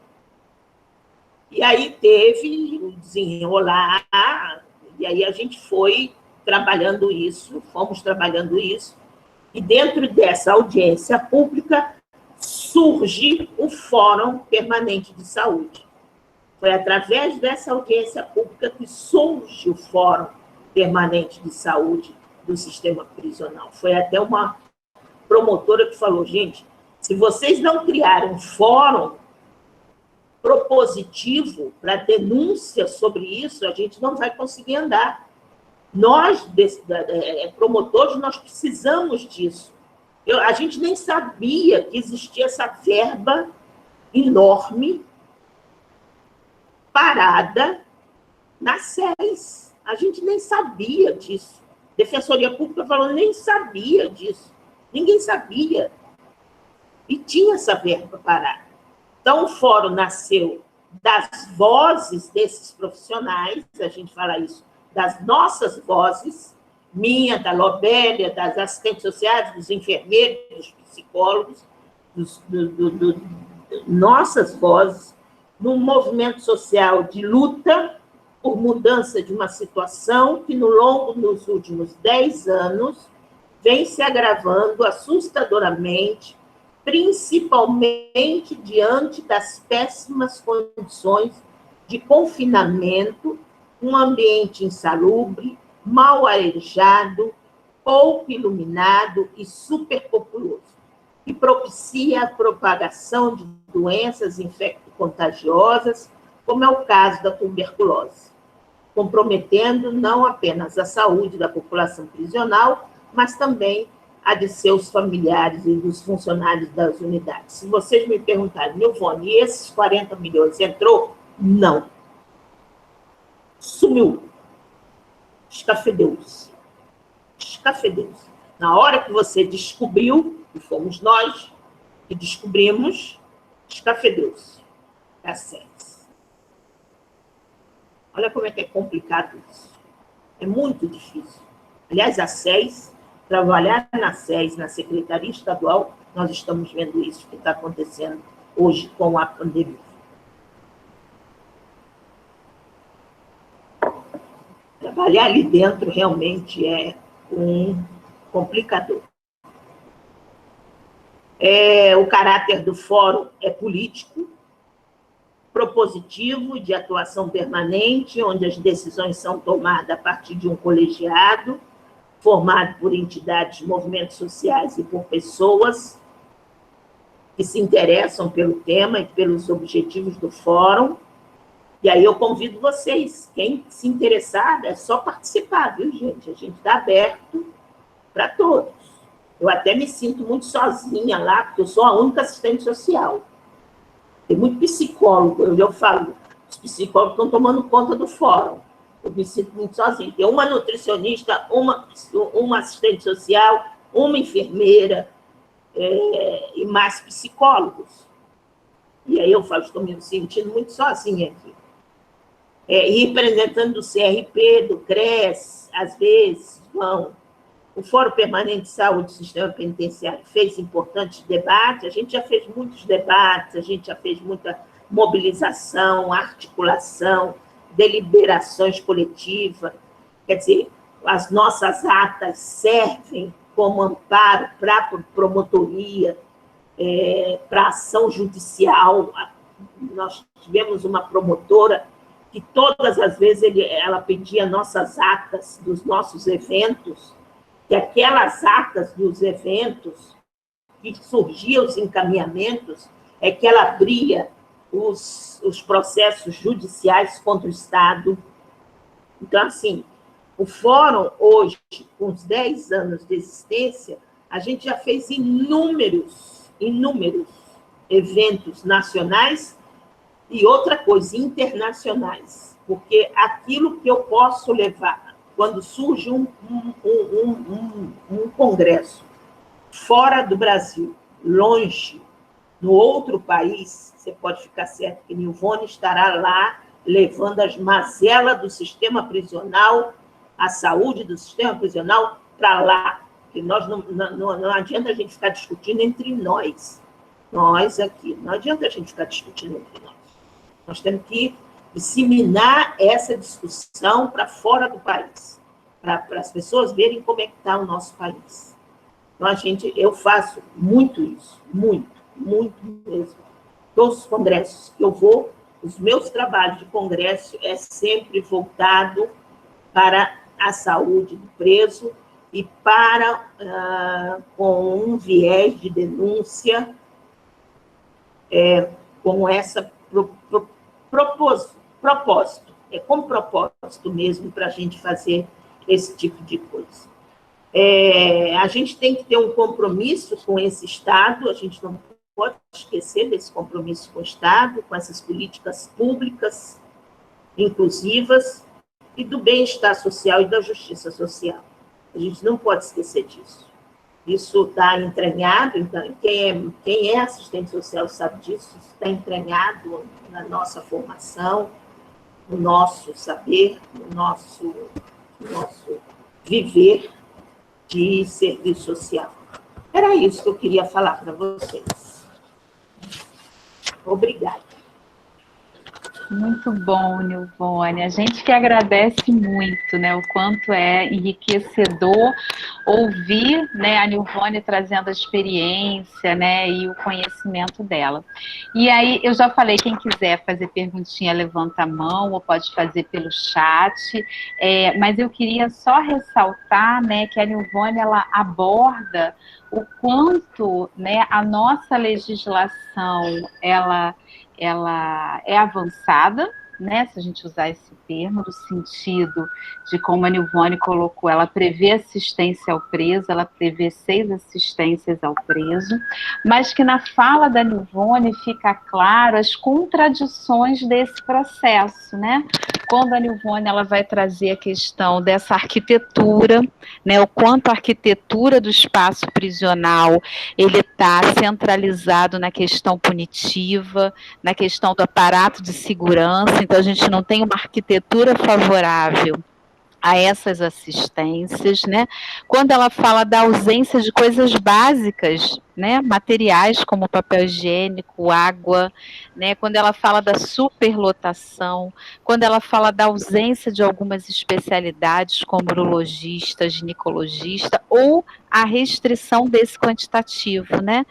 E aí teve o desenrolar, e aí a gente fomos trabalhando isso, e dentro dessa audiência pública surge o Fórum Permanente de Saúde. Foi através dessa audiência pública que surge o Fórum Permanente de Saúde do sistema prisional. Foi até uma promotora que falou, gente, se vocês não criarem um fórum propositivo para denúncia sobre isso, a gente não vai conseguir andar. Nós, promotores, nós precisamos disso. A gente nem sabia que existia essa verba enorme parada na SES. A gente nem sabia disso. Defensoria Pública falou, nem sabia disso. Ninguém sabia. E tinha essa verba parada. Então, o fórum nasceu das vozes desses profissionais, a gente fala isso, das nossas vozes, minha, da Lobélia, das assistentes sociais, dos enfermeiros, dos psicólogos, nossas vozes, num movimento social de luta por mudança de uma situação que, nos últimos 10 anos, vem se agravando assustadoramente, principalmente diante das péssimas condições de confinamento, um ambiente insalubre, mal arejado, pouco iluminado e superpopuloso, que propicia a propagação de doenças infecto-contagiosas, como é o caso da tuberculose, comprometendo não apenas a saúde da população prisional, mas também a de seus familiares e dos funcionários das unidades. Se vocês me perguntarem, Nilvone, e esses 40 milhões entrou? Não. Sumiu. Escafedeu-se. Escafedeu-se. Na hora que você descobriu, e fomos nós que descobrimos, escafedeu-se. A SES. Olha como é que é complicado isso. É muito difícil. Aliás, a SES, trabalhar na SES, na Secretaria Estadual, nós estamos vendo isso que está acontecendo hoje com a pandemia. Trabalhar ali dentro realmente é um complicador. O caráter do fórum é político, propositivo, de atuação permanente, onde as decisões são tomadas a partir de um colegiado, formado por entidades, movimentos sociais e por pessoas que se interessam pelo tema e pelos objetivos do fórum. E aí eu convido vocês, quem se interessar, é só participar, viu, gente? A gente está aberto para todos. Eu até me sinto muito sozinha lá, porque eu sou a única assistente social. Tem muito psicólogo, eu falo, os psicólogos estão tomando conta do fórum. Eu me sinto muito sozinha. Tem uma nutricionista, uma assistente social, uma enfermeira e mais psicólogos. E aí eu falo, estou me sentindo muito sozinha aqui. E representando do CRP, do CRES, às vezes, vão. O Fórum Permanente de Saúde do Sistema Penitenciário fez importantes debates, a gente já fez muitos debates, a gente já fez muita mobilização, articulação, deliberações coletivas. Quer dizer, as nossas atas servem como amparo para a promotoria, para a ação judicial. Nós tivemos uma promotora que todas as vezes ela pedia nossas atas dos nossos eventos, que aquelas atas dos eventos, que surgiam os encaminhamentos, é que ela abria os processos judiciais contra o Estado. Então, assim, o Fórum, hoje, com os 10 anos de existência, a gente já fez inúmeros eventos nacionais e outra coisa, internacionais, porque aquilo que eu posso levar, quando surge um congresso fora do Brasil, longe, no outro país, você pode ficar certo que Nilvone estará lá levando as mazelas do sistema prisional, a saúde do sistema prisional para lá. Porque não adianta a gente ficar discutindo entre nós aqui, não adianta a gente ficar discutindo entre nós. Nós temos que disseminar essa discussão para fora do país, para as pessoas verem como é que está o nosso país. Então, eu faço muito isso, muito mesmo. Todos os congressos que eu vou, os meus trabalhos de congresso é sempre voltado para a saúde do preso e com um viés de denúncia, com essa propósito, com propósito mesmo para a gente fazer esse tipo de coisa. A gente tem que ter um compromisso com esse Estado, a gente não pode esquecer desse compromisso com o Estado, com essas políticas públicas, inclusivas, e do bem-estar social e da justiça social. A gente não pode esquecer disso. Isso está entranhado, então, quem é assistente social sabe disso, isso está entranhado na nossa formação, no nosso saber, no nosso viver de serviço social. Era isso que eu queria falar para vocês. Obrigada. Muito bom, Nilvone. A gente que agradece muito, né, o quanto é enriquecedor ouvir, né, a Nilvone trazendo a experiência, né, e o conhecimento dela. E aí, eu já falei, quem quiser fazer perguntinha, levanta a mão, ou pode fazer pelo chat, mas eu queria só ressaltar, né, que a Nilvone, ela aborda o quanto, né, a nossa legislação, ela é avançada, né, se a gente usar esse termo, no sentido de como a Nilvone colocou, ela prevê assistência ao preso, ela prevê 6 assistências ao preso, mas que na fala da Nilvone fica claro as contradições desse processo, né? Quando a Nilvone ela vai trazer a questão dessa arquitetura, né, o quanto a arquitetura do espaço prisional ele está centralizado na questão punitiva, na questão do aparato de segurança, então a gente não tem uma arquitetura favorável a essas assistências, né? Quando ela fala da ausência de coisas básicas, né, materiais como papel higiênico, água, né, quando ela fala da superlotação, quando ela fala da ausência de algumas especialidades como urologista, ginecologista, ou a restrição desse quantitativo, né?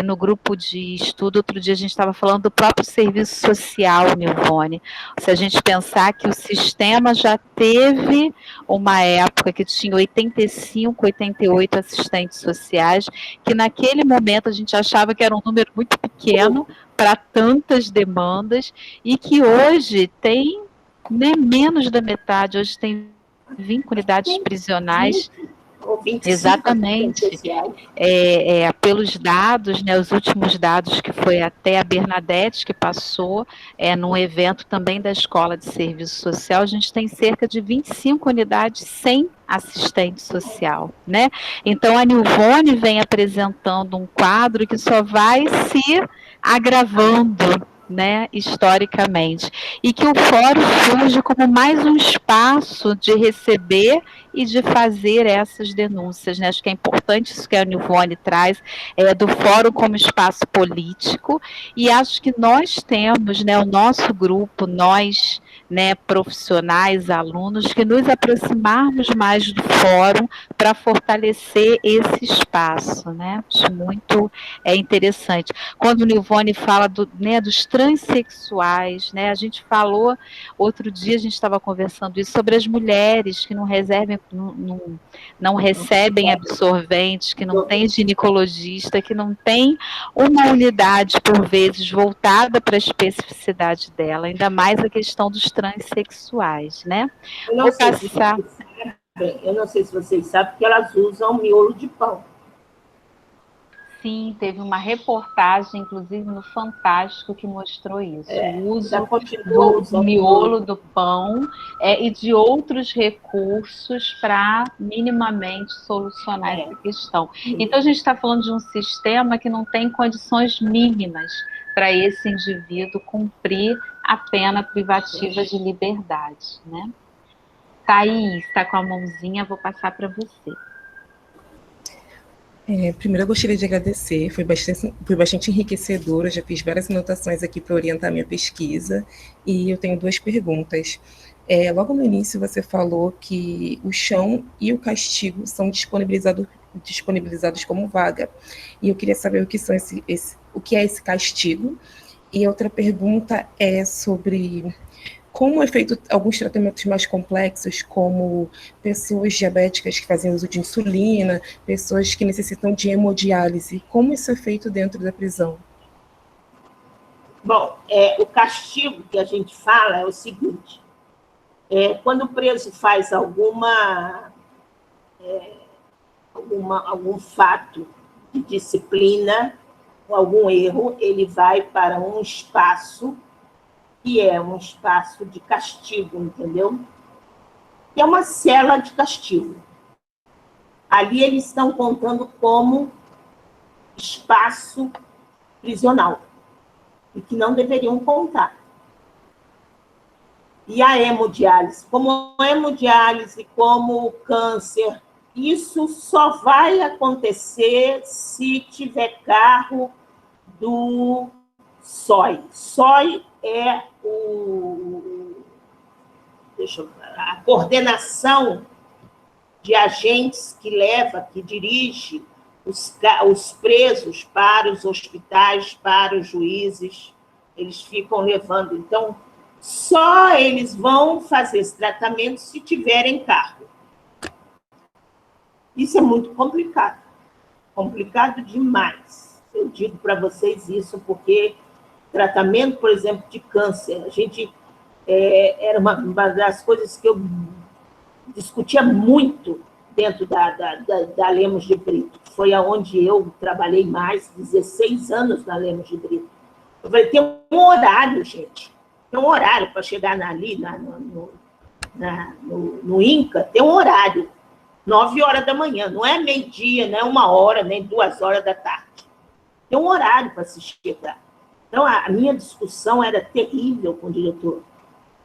No grupo de estudo, outro dia a gente estava falando do próprio serviço social, Nilvone. Se a gente pensar que o sistema já teve uma época que tinha 85, 88 assistentes sociais, que naquele momento a gente achava que era um número muito pequeno para tantas demandas, e que hoje tem, né, menos da metade, hoje tem 20 unidades prisionais. Ou 25 Exatamente. Pelos dados, né, os últimos dados que foi até a Bernadette que passou, num evento também da Escola de Serviço Social, a gente tem cerca de 25 unidades sem assistente social, né? Então a Nilvone vem apresentando um quadro que só vai se agravando, né, historicamente, e que o fórum surge como mais um espaço de receber e de fazer essas denúncias, né? Acho que é importante isso que a Nilvone traz, do fórum como espaço político, e acho que nós temos, né, o nosso grupo, nós, né, profissionais, alunos, que nos aproximarmos mais do fórum para fortalecer esse espaço, né? Acho muito interessante. Quando o Nilvone fala né, dos transexuais, né? A gente falou, outro dia a gente estava conversando isso, sobre as mulheres que não recebem absorventes, que não tem ginecologista, que não tem uma unidade, por vezes, voltada para a especificidade dela, ainda mais a questão dos transexuais, né? Eu não sei se vocês sabem que elas usam miolo de pão. Sim, teve uma reportagem, inclusive no Fantástico, que mostrou isso. O uso do miolo do pão e de outros recursos para minimamente solucionar essa questão. Então, a gente está falando de um sistema que não tem condições mínimas para esse indivíduo cumprir a pena privativa de liberdade, né? Thaís, está com a mãozinha, vou passar para você. Primeiro, eu gostaria de agradecer, foi bastante enriquecedor, eu já fiz várias anotações aqui para orientar minha pesquisa, e eu tenho 2 perguntas. Logo no início, você falou que o chão e o castigo são disponibilizados como vaga, e eu queria saber o que é esse castigo, e outra pergunta é sobre como é feito alguns tratamentos mais complexos, como pessoas diabéticas que fazem uso de insulina, pessoas que necessitam de hemodiálise. Como isso é feito dentro da prisão? Bom, o castigo que a gente fala é o seguinte: quando o preso faz algum fato de disciplina, algum erro, ele vai para um espaço que é um espaço de castigo, entendeu? Que é uma cela de castigo. Ali eles estão contando como espaço prisional, e que não deveriam contar. E a hemodiálise, como hemodiálise, como câncer, isso só vai acontecer se tiver carro do SOI. SOI é a coordenação de agentes que dirige os presos para os hospitais, para os juízes, eles ficam levando. Então, só eles vão fazer esse tratamento se tiverem carro. Isso é muito complicado, complicado demais. Eu digo para vocês isso porque tratamento, por exemplo, de câncer, a gente era uma das coisas que eu discutia muito dentro da Lemos de Brito. Foi aonde eu trabalhei mais, 16 anos na Lemos de Brito. Eu falei, tem um horário, gente. Tem um horário para chegar ali no INCA, tem um horário. 9 horas da manhã, não é meio-dia, não é 1 hora, nem 2 horas da tarde. Tem um horário para se chegar. Então, a minha discussão era terrível com o diretor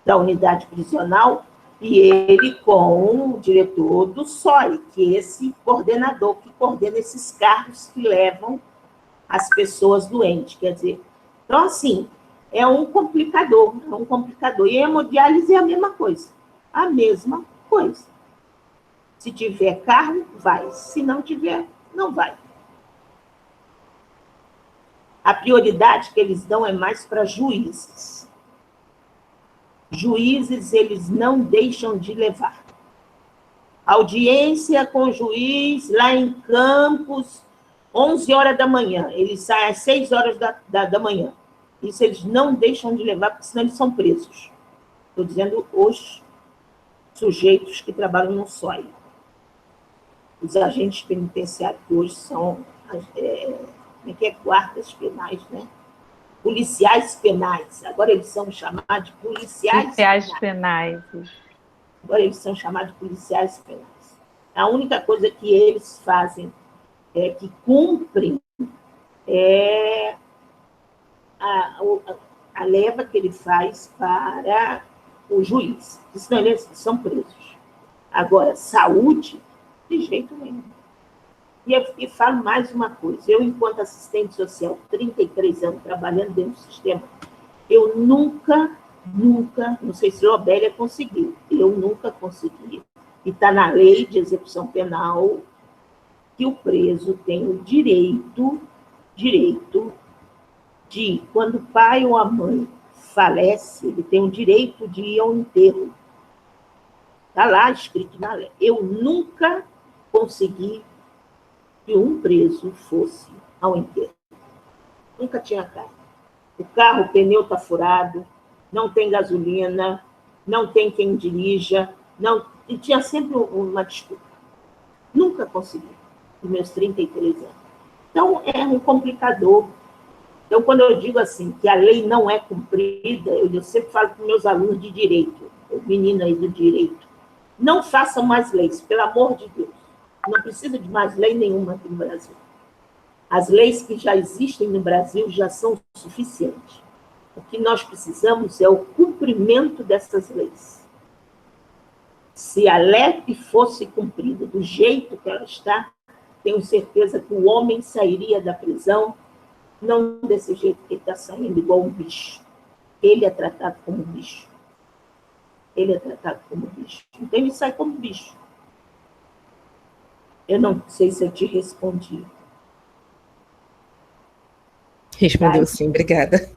da unidade prisional e ele com o diretor do SOI, que é esse coordenador que coordena esses carros que levam as pessoas doentes. Quer dizer, então, assim, é um complicador. E a hemodiálise é a mesma coisa. A mesma coisa. Se tiver carro, vai. Se não tiver, não vai. A prioridade que eles dão é mais para juízes. Juízes, eles não deixam de levar. Audiência com o juiz lá em Campos, 11 horas da manhã. Eles saem às 6 horas da manhã. Isso eles não deixam de levar, porque senão eles são presos. Estou dizendo os sujeitos que trabalham no SOI. Os agentes penitenciários, que hoje são guardas penais, né? Policiais penais. Agora eles são chamados de policiais penais. Agora eles são chamados de policiais penais. A única coisa que eles fazem, que cumprem, é a leva que ele faz para o juiz. Senão eles são presos. Agora, saúde, de jeito nenhum. E falo mais uma coisa. Eu, enquanto assistente social, 33 anos trabalhando dentro do sistema, eu nunca, não sei se a Obélia conseguiu, eu nunca consegui. E está na lei de execução penal que o preso tem o direito de, quando o pai ou a mãe falece, ele tem o direito de ir ao enterro. Está lá escrito na lei. Eu nunca consegui que um preso fosse ao enterro. Nunca tinha carro. O carro, o pneu está furado, não tem gasolina, não tem quem dirija, e tinha sempre uma desculpa. Nunca consegui, nos meus 33 anos. Então, é um complicador. Então, quando eu digo assim, que a lei não é cumprida, eu sempre falo para os meus alunos de direito, o menino aí do direito, não façam mais leis, pelo amor de Deus. Não precisa de mais lei nenhuma aqui no Brasil. As leis que já existem no Brasil já são suficientes. O que nós precisamos é o cumprimento dessas leis. Se a LEP fosse cumprida do jeito que ela está, tenho certeza que o homem sairia da prisão, não desse jeito que ele está saindo, igual um bicho. Ele é tratado como bicho. Então, ele sai como bicho. Eu não sei se eu te respondi. Respondeu sim, obrigada.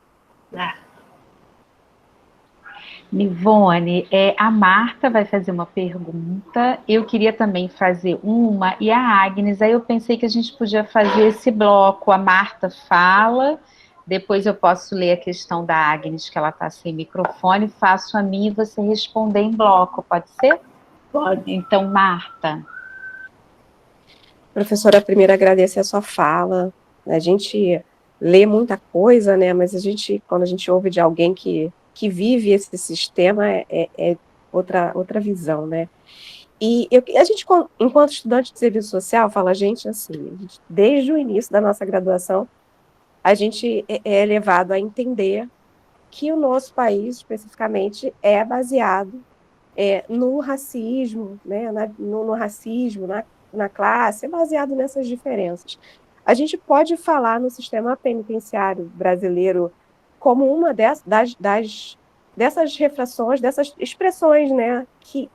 Nivone, a Marta vai fazer uma pergunta, eu queria também fazer uma, e a Agnes, aí eu pensei que a gente podia fazer esse bloco, a Marta fala, depois eu posso ler a questão da Agnes, que ela está sem microfone, faço a minha e você responder em bloco, pode ser? Pode. Então, Marta. Professora, primeiro agradecer a sua fala. A gente lê muita coisa, né? Mas quando a gente ouve de alguém que vive esse sistema, é outra visão, né? E a gente, enquanto estudante de serviço social, fala, desde o início da nossa graduação, a gente é levado a entender que o nosso país, especificamente, é baseado no racismo, né? No racismo, na classe, é baseado nessas diferenças. A gente pode falar no sistema penitenciário brasileiro como uma dessas refrações, dessas expressões, né, que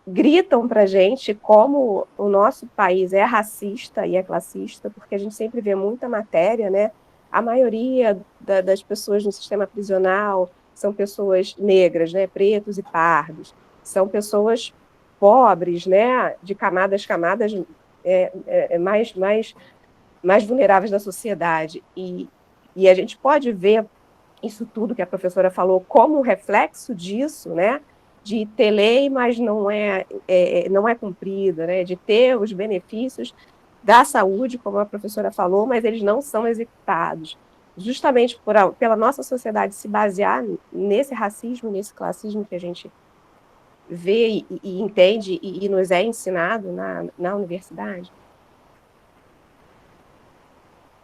gritam para a gente como o nosso país é racista e é classista, porque a gente sempre vê muita matéria, né? A maioria das pessoas no sistema prisional são pessoas negras, né, pretos e pardos, são pessoas pobres, né, de camadas mais vulneráveis da sociedade. E a gente pode ver isso tudo que a professora falou como reflexo disso, né? De ter lei, mas não é cumprida, né? De ter os benefícios da saúde, como a professora falou, mas eles não são executados. Justamente pela nossa sociedade se basear nesse racismo, nesse classismo que a gente vê e entende e nos é ensinado na universidade.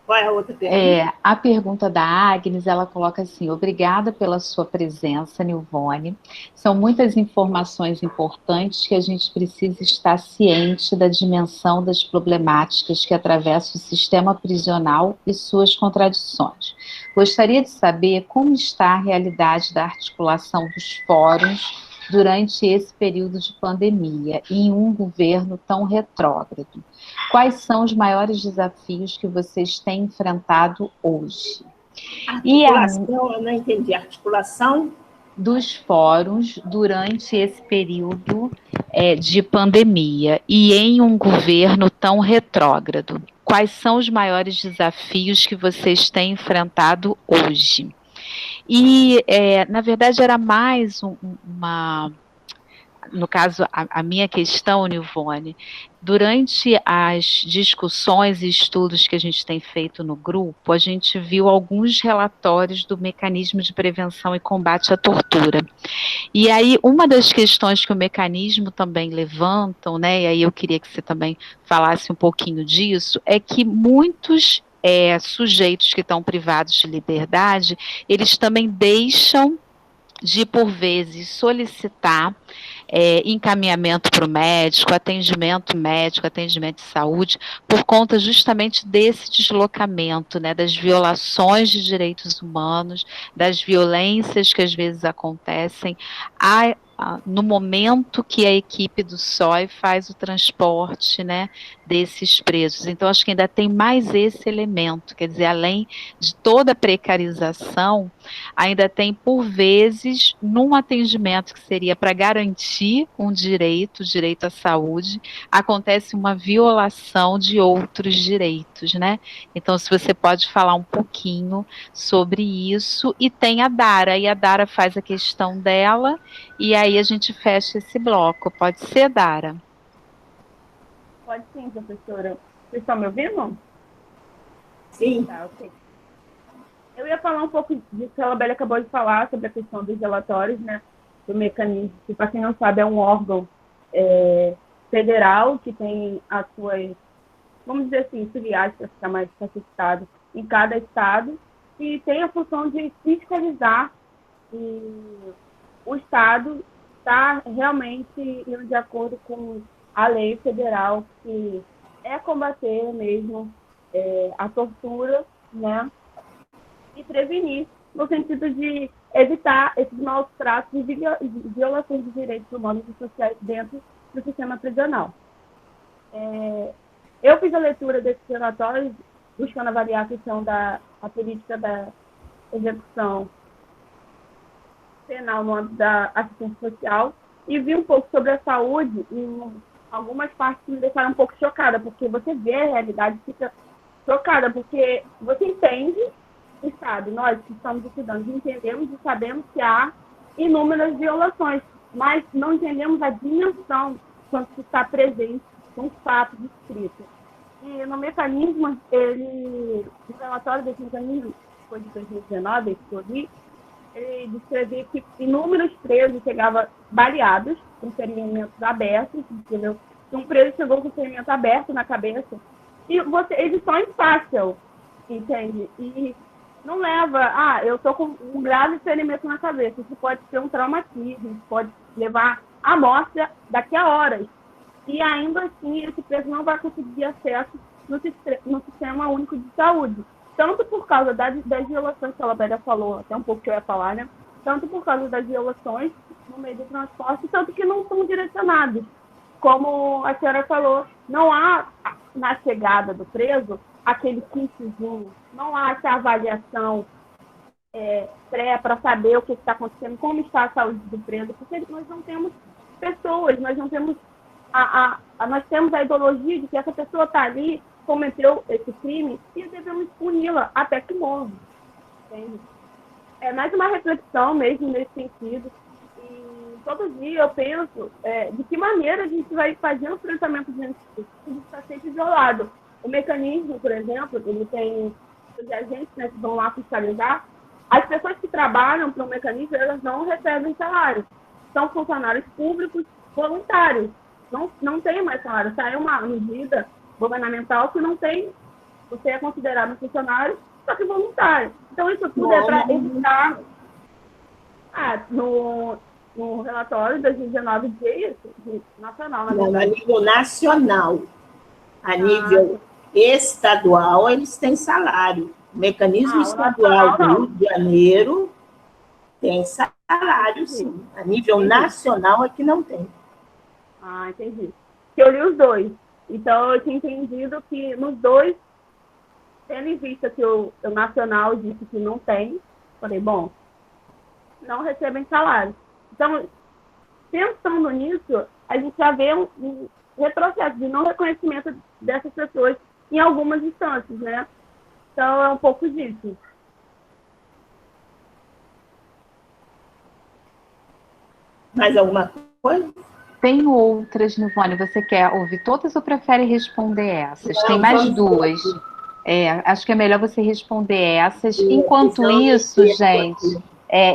Qual é a outra pergunta? A pergunta da Agnes, ela coloca assim: obrigada pela sua presença, Nilvone. São muitas informações importantes que a gente precisa estar ciente da dimensão das problemáticas que atravessam o sistema prisional e suas contradições. Gostaria de saber como está a realidade da articulação dos fóruns durante esse período de pandemia e em um governo tão retrógrado. Quais são os maiores desafios que vocês têm enfrentado hoje? Articulação, eu não entendi. Articulação dos fóruns durante esse período de pandemia e em um governo tão retrógrado. Quais são os maiores desafios que vocês têm enfrentado hoje? E, na verdade, era mais uma... No caso, a minha questão, Nilvone, durante as discussões e estudos que a gente tem feito no grupo, a gente viu alguns relatórios do mecanismo de prevenção e combate à tortura. E aí, uma das questões que o mecanismo também levantam, né, e aí eu queria que você também falasse um pouquinho disso, é que muitos sujeitos que estão privados de liberdade, eles também deixam de, por vezes, solicitar encaminhamento para o médico, atendimento de saúde, por conta justamente desse deslocamento, né, das violações de direitos humanos, das violências que às vezes acontecem no momento que a equipe do SOI faz o transporte, né, desses presos. Então, acho que ainda tem mais esse elemento, quer dizer, além de toda a precarização, ainda tem, por vezes, num atendimento que seria para garantir um direito, o direito à saúde, acontece uma violação de outros direitos, né? Então, se você pode falar um pouquinho sobre isso, e tem a Dara, e a Dara faz a questão dela, e aí a gente fecha esse bloco. Pode ser, Dara? Pode sim, professora. Vocês estão me ouvindo? Sim. Tá, ok. Eu ia falar um pouco disso que a Labelle acabou de falar, sobre a questão dos relatórios, né, do mecanismo, que, para quem não sabe, é um órgão federal que tem as suas, vamos dizer assim, filiais, para ficar mais facilitado, em cada estado, e tem a função de fiscalizar o estado está realmente indo de acordo com a lei federal, que é combater mesmo a tortura, né, e prevenir, no sentido de evitar esses maus tratos e violações de direitos humanos e sociais dentro do sistema prisional. Eu fiz a leitura desses relatórios, buscando avaliar a questão da política da execução penal no âmbito da assistência social, e vi um pouco sobre a saúde, em algumas partes que me deixaram um pouco chocada, porque você vê a realidade e fica chocada, porque você entende e sabe, nós que estamos estudando, entendemos e sabemos que há inúmeras violações, mas não entendemos a dimensão quando se está presente com fatos descritos. E no mecanismo, no relatório desse mecanismo, que foi de 2019, esse que eu li, ele descrevia que inúmeros presos chegavam baleados, com ferimentos abertos, entendeu? Um preso chegou com ferimento aberto na cabeça, e eles são empácios, entende? E não leva, eu estou com um grave ferimento na cabeça, isso pode ser um traumatismo, isso pode levar à morte daqui a horas. E ainda assim, esse preso não vai conseguir acesso no Sistema Único de Saúde. Tanto por causa das violações que a Labelle falou, até um pouco que eu ia falar, né? Tanto por causa das violações no meio do transporte, tanto que não são direcionados. Como a senhora falou, não há, na chegada do preso, aquele kitzinho, não há essa avaliação pré para saber o que está acontecendo, como está a saúde do preso, porque nós não temos pessoas, nós não temos nós temos a ideologia de que essa pessoa está ali, cometeu esse crime, e devemos puni-la até que morra. Entende? é mais uma reflexão mesmo nesse sentido. E todo dia eu penso de que maneira a gente vai fazer o enfrentamento diante disso. Tudo está sempre isolado. O mecanismo, por exemplo, ele tem os agentes, né, que vão lá fiscalizar. As pessoas que trabalham para o mecanismo, elas não recebem salário. São funcionários públicos voluntários. Não tem mais salário. Saiu uma medida governamental que não tem. Você é considerado um funcionário, só que voluntário. Então, isso tudo é para evitar. No relatório de 2019 diz isso, nacional, na verdade. Não, a nível nacional. A nível estadual, eles têm salário. O mecanismo estadual do Rio de Janeiro tem salário, sim. A nível nacional é que não tem. Ah, entendi. Eu li os dois. Então, eu tinha entendido que nos dois, tendo em vista que o nacional disse que não tem, falei, bom, não recebem salário. Então, pensando nisso, a gente já vê um retrocesso de não reconhecimento dessas pessoas em algumas instâncias, né? Então, é um pouco disso. Mais alguma coisa? Tem outras, Nivone. Você quer ouvir todas ou prefere responder essas? Não, tem mais duas. Acho que é melhor você responder essas. Enquanto isso, gente,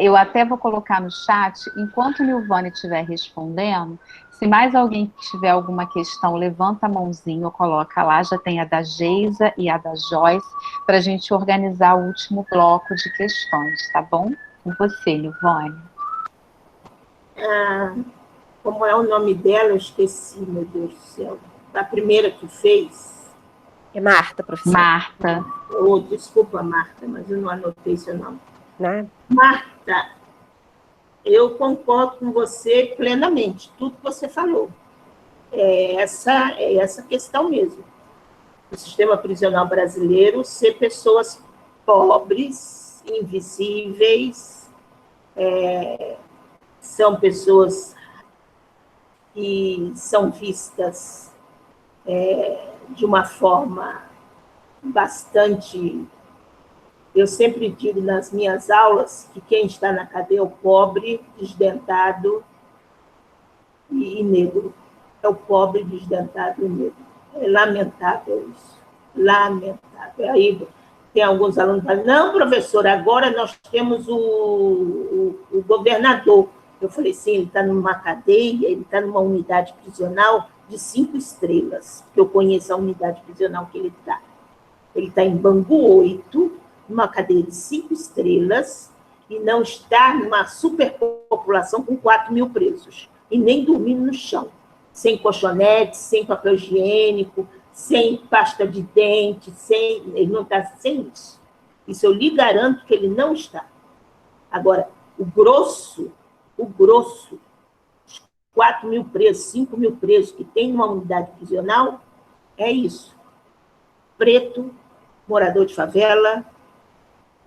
eu até vou colocar no chat, enquanto o Nilvane estiver respondendo, se mais alguém tiver alguma questão, levanta a mãozinha ou coloca lá, já tem a da Geisa e a da Joyce, para a gente organizar o último bloco de questões, tá bom? Com você, Nilvane. Como é o nome dela? Eu esqueci, meu Deus do céu. A primeira que fez. É Marta, professora. Marta. Desculpa, Marta, mas eu não anotei seu nome. Né? Marta, eu concordo com você plenamente, tudo que você falou. É essa questão mesmo. O sistema prisional brasileiro ser pessoas pobres, invisíveis, são pessoas que são vistas de uma forma bastante... Eu sempre digo nas minhas aulas que quem está na cadeia é o pobre, desdentado e negro. É o pobre, desdentado e negro. É lamentável isso. Lamentável. Aí tem alguns alunos que falam, não, professor, agora nós temos o governador. Eu falei, sim, ele está numa cadeia, ele está numa unidade prisional de 5 estrelas, que eu conheço a unidade prisional que ele está. Ele está em Bangu 8, numa cadeia de 5 estrelas, e não está numa superpopulação com 4.000 presos, e nem dormindo no chão, sem colchonete, sem papel higiênico, sem pasta de dente, ele não está sem isso. Isso eu lhe garanto que ele não está. Agora, o grosso, os 4.000 presos, 5.000 presos que tem numa unidade prisional, é isso. Preto, morador de favela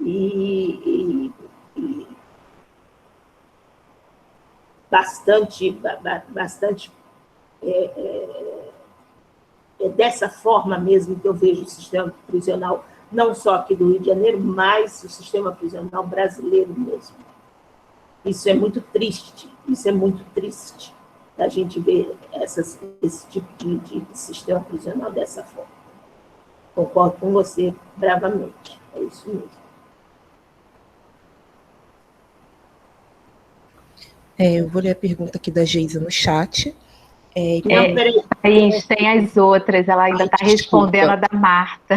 e bastante é dessa forma mesmo que eu vejo o sistema prisional, não só aqui do Rio de Janeiro, mas o sistema prisional brasileiro mesmo. Isso é muito triste, a gente ver esse tipo de sistema prisional dessa forma. Concordo com você bravamente, é isso mesmo. Eu vou ler a pergunta aqui da Geisa no chat. Tem as outras, ela ainda está respondendo a da Marta.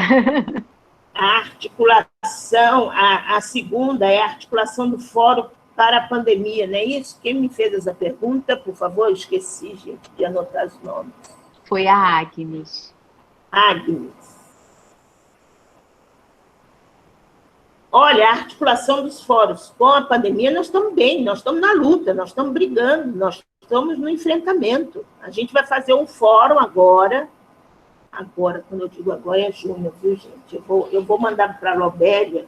A articulação, a segunda é a articulação do Fórum para a Pandemia, não é isso? Quem me fez essa pergunta, por favor? Eu esqueci, gente, de anotar os nomes. Foi a Agnes. Olha, a articulação dos fóruns com a pandemia, nós estamos bem, nós estamos na luta, nós estamos brigando, nós estamos no enfrentamento. A gente vai fazer um fórum agora, quando eu digo agora, é junho, viu, gente? Eu vou mandar para a Lobélia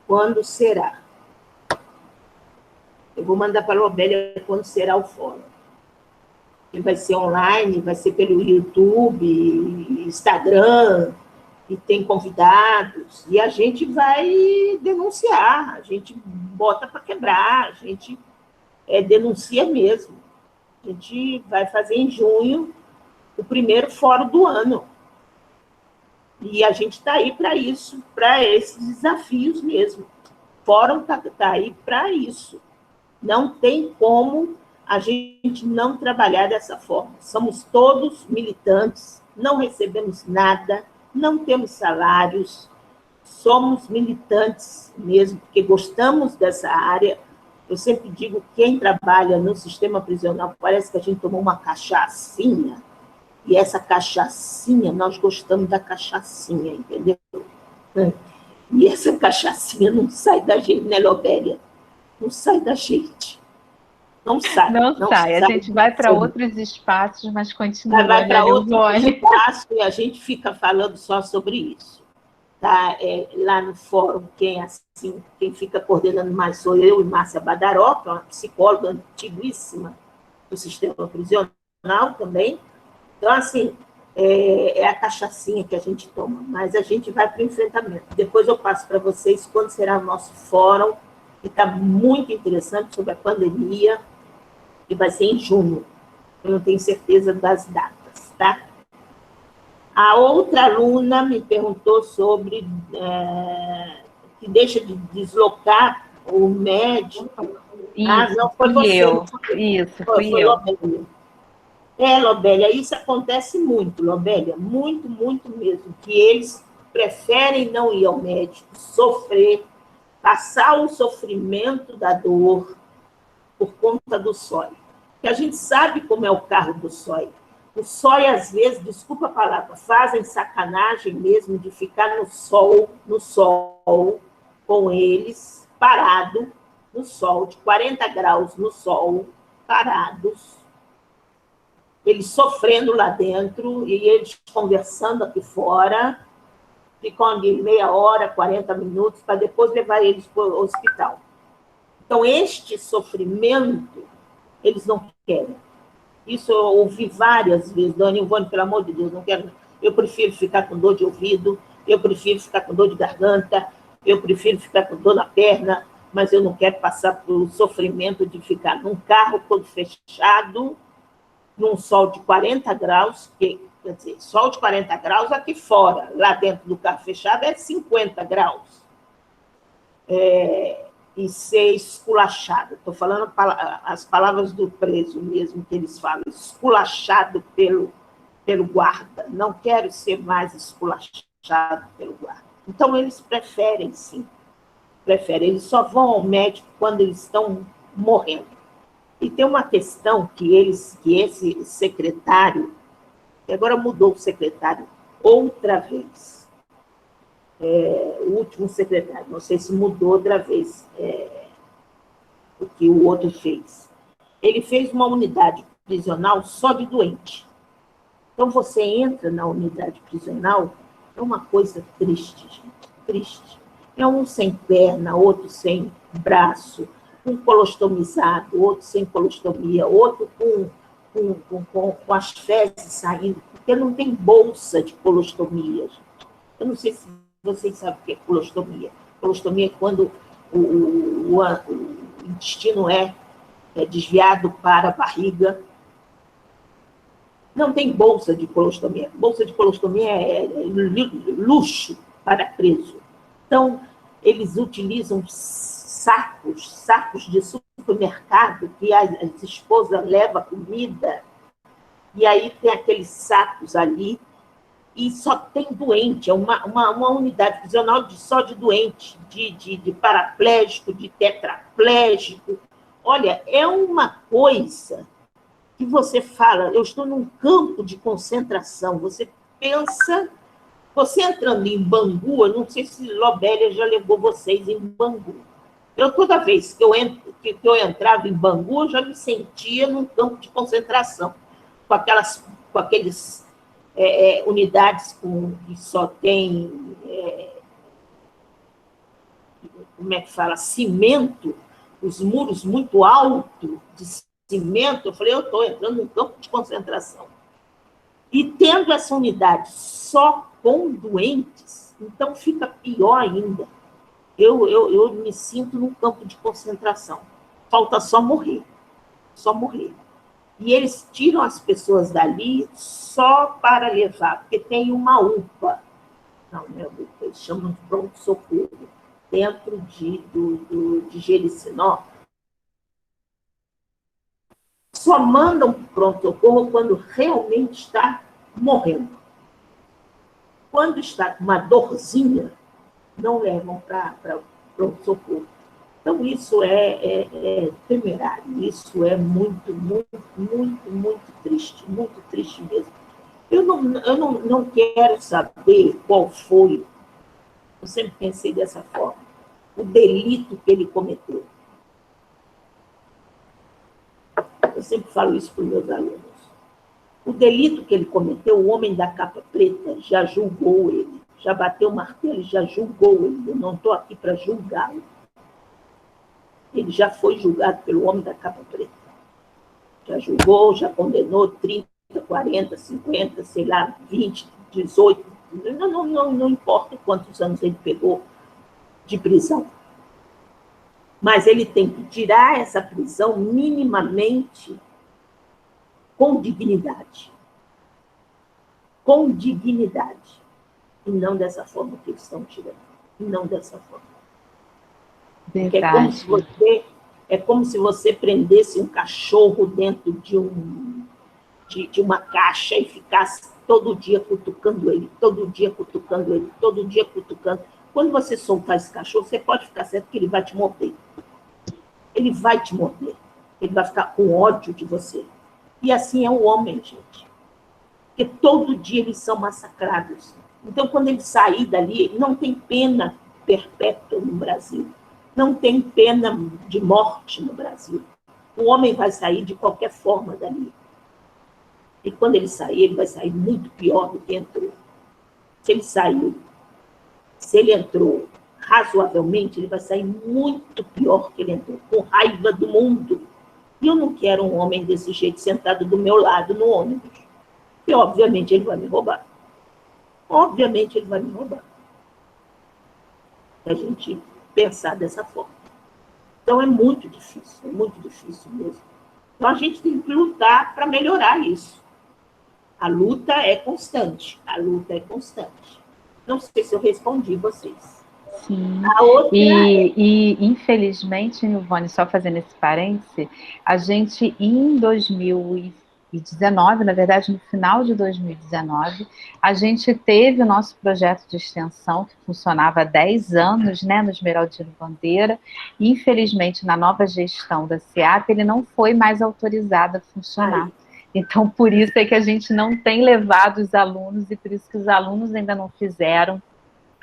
quando será. Eu vou mandar para a Lobélia quando será o fórum. Ele vai ser online, vai ser pelo YouTube, Instagram, e tem convidados, e a gente vai denunciar, a gente bota para quebrar, a gente denuncia mesmo. A gente vai fazer em junho o primeiro fórum do ano. E a gente está aí para isso, para esses desafios mesmo. O fórum está aí para isso. Não tem como a gente não trabalhar dessa forma. Somos todos militantes, não recebemos nada, não temos salários, somos militantes mesmo, porque gostamos dessa área. Eu sempre digo, quem trabalha no sistema prisional, parece que a gente tomou uma cachaçinha, e essa cachaçinha, nós gostamos da cachaçinha, entendeu? E essa cachaçinha não sai da gente, né, Lobélia? Não sai da gente. Não sai. Não sai. A gente vai para outros espaços, mas continua. Vai para outros Livone. espaços e a gente fica falando só sobre isso. Tá? Lá no fórum, quem fica coordenando mais sou eu e Márcia Badaró, que é uma psicóloga antiguíssima do sistema prisional também. Então, assim, é a cachaçinha que a gente toma, mas a gente vai para o enfrentamento. Depois eu passo para vocês quando será o nosso fórum, que está muito interessante, sobre a pandemia, que vai ser em junho. Eu não tenho certeza das datas, tá? A outra aluna me perguntou sobre que deixa de deslocar o médico. Isso, não, foi fui você. eu. Isso, fui eu. Lobélia. Lobélia, isso acontece muito, Lobélia, muito, muito mesmo, que eles preferem não ir ao médico, sofrer, passar o sofrimento da dor por conta do SOI. Porque a gente sabe como é o carro do SOI. O SOI, às vezes, desculpa a palavra, fazem sacanagem mesmo de ficar no sol, com eles, parado, no sol, de 40 graus no sol, parados, eles sofrendo lá dentro e eles conversando aqui fora, ficam ali meia hora, 40 minutos, para depois levar eles para o hospital. Então, este sofrimento, eles não querem. Isso eu ouvi várias vezes, Dona Ivone, pelo amor de Deus, não quero. Eu prefiro ficar com dor de ouvido, eu prefiro ficar com dor de garganta, eu prefiro ficar com dor na perna, mas eu não quero passar pelo sofrimento de ficar num carro todo fechado, num sol de 40 graus, quer dizer, sol de 40 graus aqui fora, lá dentro do carro fechado é 50 graus. E ser esculachado. Estou falando as palavras do preso mesmo, que eles falam, esculachado pelo guarda. Não quero ser mais esculachado pelo guarda. Então, eles preferem, sim. Preferem. Eles só vão ao médico quando eles estão morrendo. E tem uma questão que esse secretário, que agora mudou o secretário outra vez, o último secretário, não sei se mudou outra vez o que o outro fez. Ele fez uma unidade prisional só de doente. Então, você entra na unidade prisional, é uma coisa triste, gente, triste. É um sem perna, outro sem braço, um colostomizado, outro sem colostomia, outro com as fezes saindo, porque não tem bolsa de colostomia. Eu não sei se vocês sabem o que é colostomia. Colostomia é quando o intestino é desviado para a barriga. Não tem bolsa de colostomia. Bolsa de colostomia é luxo para preso. Então, eles utilizam sacos de supermercado que as esposas levam comida, e aí tem aqueles sacos ali, e só tem doente, é uma unidade prisional só de doente, de paraplégico, de tetraplégico. Olha, é uma coisa que você fala, eu estou num campo de concentração, você pensa, você entrando em Bangu, eu não sei se Lobélia já levou vocês em Bangu. Toda vez que eu entrava em Bangu, eu já me sentia num campo de concentração, com aqueles unidades que só tem, como é que fala, cimento, os muros muito altos de cimento. Eu falei, eu estou entrando num campo de concentração. E tendo essa unidade só com doentes, então fica pior ainda. Eu me sinto num campo de concentração. Falta só morrer. Só morrer. E eles tiram as pessoas dali só para levar, porque tem uma UPA. Não é UPA, eles chamam de pronto-socorro. Dentro de Jericinó, só mandam para o pronto-socorro quando realmente está morrendo. Quando está com uma dorzinha, não levam para pronto-socorro. Então, isso é temerário, isso é muito, muito, muito, muito triste mesmo. Eu não quero saber qual foi, eu sempre pensei dessa forma, o delito que ele cometeu. Eu sempre falo isso para os meus alunos. O delito que ele cometeu, o homem da capa preta já julgou ele, já bateu o martelo e já julgou ele. Eu não estou aqui para julgá-lo. Ele já foi julgado pelo homem da capa preta. Já julgou, já condenou 30, 40, 50, sei lá, 20, 18. Não importa quantos anos ele pegou de prisão. Mas ele tem que tirar essa prisão minimamente com dignidade. Com dignidade. E não dessa forma que eles estão tirando. E não dessa forma. Porque é como se você prendesse um cachorro dentro de uma caixa e ficasse todo dia cutucando ele, todo dia cutucando ele, todo dia cutucando. Quando você soltar esse cachorro, você pode ficar certo que ele vai te morder. Ele vai te morder. Ele vai ficar com ódio de você. E assim é o homem, gente. Porque todo dia eles são massacrados. Então, quando ele sair dali, não tem pena perpétua no Brasil. Não tem pena de morte no Brasil. O homem vai sair de qualquer forma dali. E quando ele sair, ele vai sair muito pior do que entrou. Se ele saiu, se ele entrou razoavelmente, ele vai sair muito pior que ele entrou, com raiva do mundo. E eu não quero um homem desse jeito sentado do meu lado no ônibus. E, obviamente, ele vai me roubar. Obviamente, ele vai me roubar. A gente pensar dessa forma. Então, é muito difícil mesmo. Então, a gente tem que lutar para melhorar isso. A luta é constante. Não sei se eu respondi vocês. Sim, A outra e infelizmente, Nilvane, só fazendo esse parêntese, a gente em 2019, na verdade no final de 2019, a gente teve o nosso projeto de extensão que funcionava há 10 anos, né, no Esmeraldino Bandeira, e infelizmente na nova gestão da SEAP ele não foi mais autorizado a funcionar. Então, por isso é que a gente não tem levado os alunos e por isso que os alunos ainda não fizeram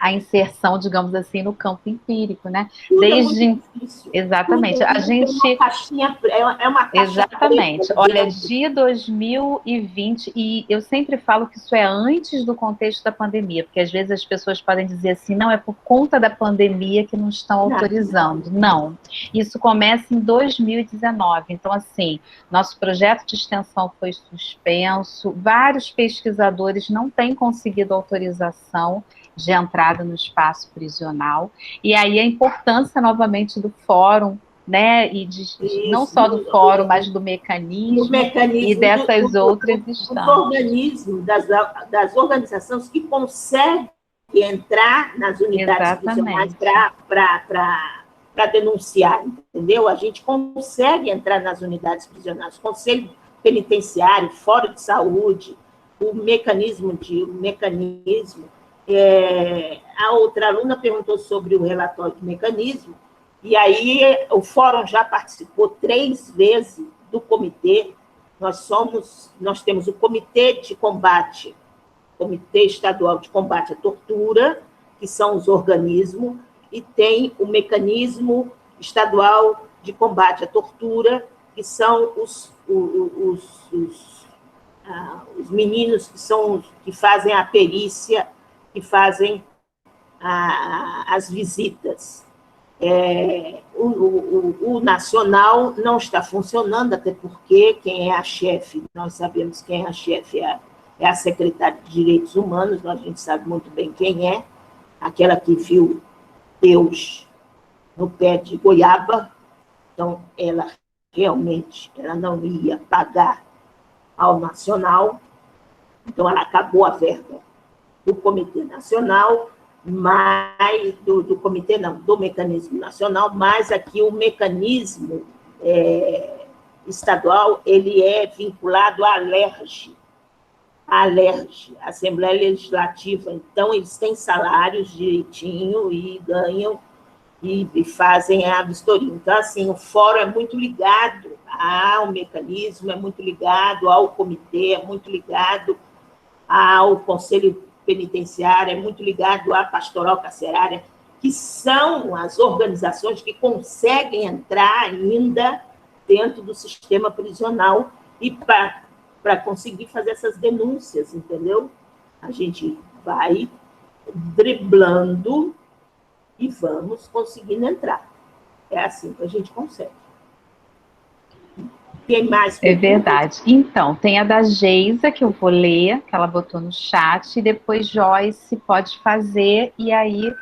a inserção, digamos assim, no campo empírico, né? tudo Desde é muito difícil. exatamente, a gente uma caixinha, é uma caixa exatamente. preta, Olha, dentro. de 2020 e eu sempre falo que isso é antes do contexto da pandemia, porque às vezes as pessoas podem dizer assim, não é por conta da pandemia que não estão autorizando. Não. Isso começa em 2019. Então, assim, nosso projeto de extensão foi suspenso, vários pesquisadores não têm conseguido autorização de entrada no espaço prisional, e aí a importância novamente do fórum, né, e não só do fórum, mas do mecanismo e dessas outras organismos, das organizações que conseguem entrar nas unidades prisionais para denunciar, entendeu? A gente consegue entrar nas unidades prisionais, Conselho Penitenciário, Fórum de Saúde, o mecanismo. A outra aluna perguntou sobre o relatório do mecanismo, e aí o fórum já participou 3 vezes do comitê. Nós temos o Comitê Estadual de Combate à Tortura, que são os organismos, e tem o Mecanismo Estadual de Combate à Tortura, que são os meninos que fazem a perícia, que fazem as visitas. O nacional não está funcionando, até porque quem é a chefe, nós sabemos quem é a chefe, é é a secretária de Direitos Humanos, a gente sabe muito bem quem é, aquela que viu Deus no pé de goiaba, então ela realmente ela não ia pagar ao Nacional, então ela acabou a verba do Comitê Nacional, mas do Comitê não, do Mecanismo Nacional, mas aqui o mecanismo estadual, ele é vinculado à ALERJ, Assembleia Legislativa, então eles têm salários direitinho e ganham e fazem a vistoria. Então, assim, o fórum é muito ligado ao mecanismo, é muito ligado ao comitê, é muito ligado ao Conselho Penitenciário, é muito ligado à Pastoral Carcerária, que são as organizações que conseguem entrar ainda dentro do sistema prisional e para conseguir fazer essas denúncias, entendeu? A gente vai driblando e vamos conseguindo entrar. É assim que a gente consegue. Tem mais? É verdade. Então, tem a da Geisa, que eu vou ler, que ela botou no chat, e depois Joyce pode fazer, e aí,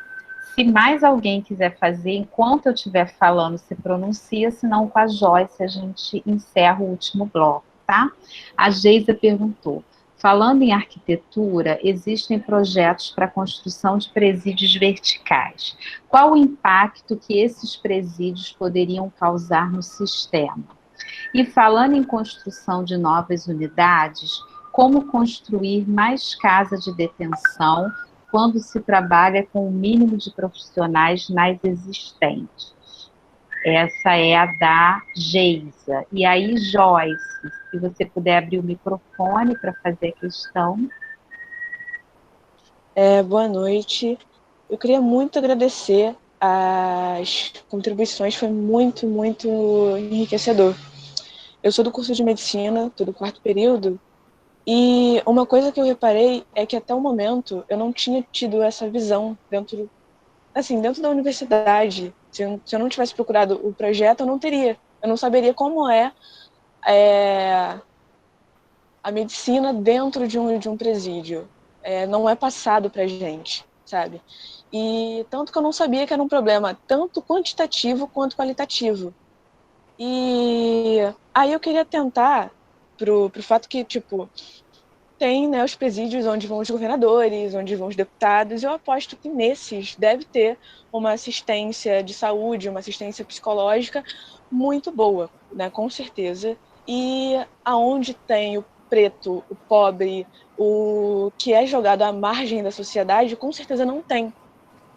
se mais alguém quiser fazer, enquanto eu estiver falando, se pronuncia, senão com a Joyce a gente encerra o último bloco, tá? A Geisa perguntou, falando em arquitetura, existem projetos para a construção de presídios verticais. Qual o impacto que esses presídios poderiam causar no sistema? E falando em construção de novas unidades, como construir mais casas de detenção quando se trabalha com o mínimo de profissionais nas existentes? Essa é a da Geisa. E aí, Joyce, se você puder abrir o microfone para fazer a questão. Boa noite. Eu queria muito agradecer as contribuições, foi muito, muito enriquecedor. Eu sou do curso de medicina, estou do 4º período, e uma coisa que eu reparei é que até o momento eu não tinha tido essa visão dentro da universidade. Se eu não tivesse procurado o projeto, eu não teria. Eu não saberia como é a medicina dentro de um presídio. Não é passado para a gente, sabe? E tanto que eu não sabia que era um problema tanto quantitativo quanto qualitativo. E aí eu queria tentar pro fato que, tipo, tem, né, os presídios onde vão os governadores, onde vão os deputados, eu aposto que nesses deve ter uma assistência de saúde, uma assistência psicológica muito boa, né, com certeza. E aonde tem o preto, o pobre, o que é jogado à margem da sociedade, com certeza não tem,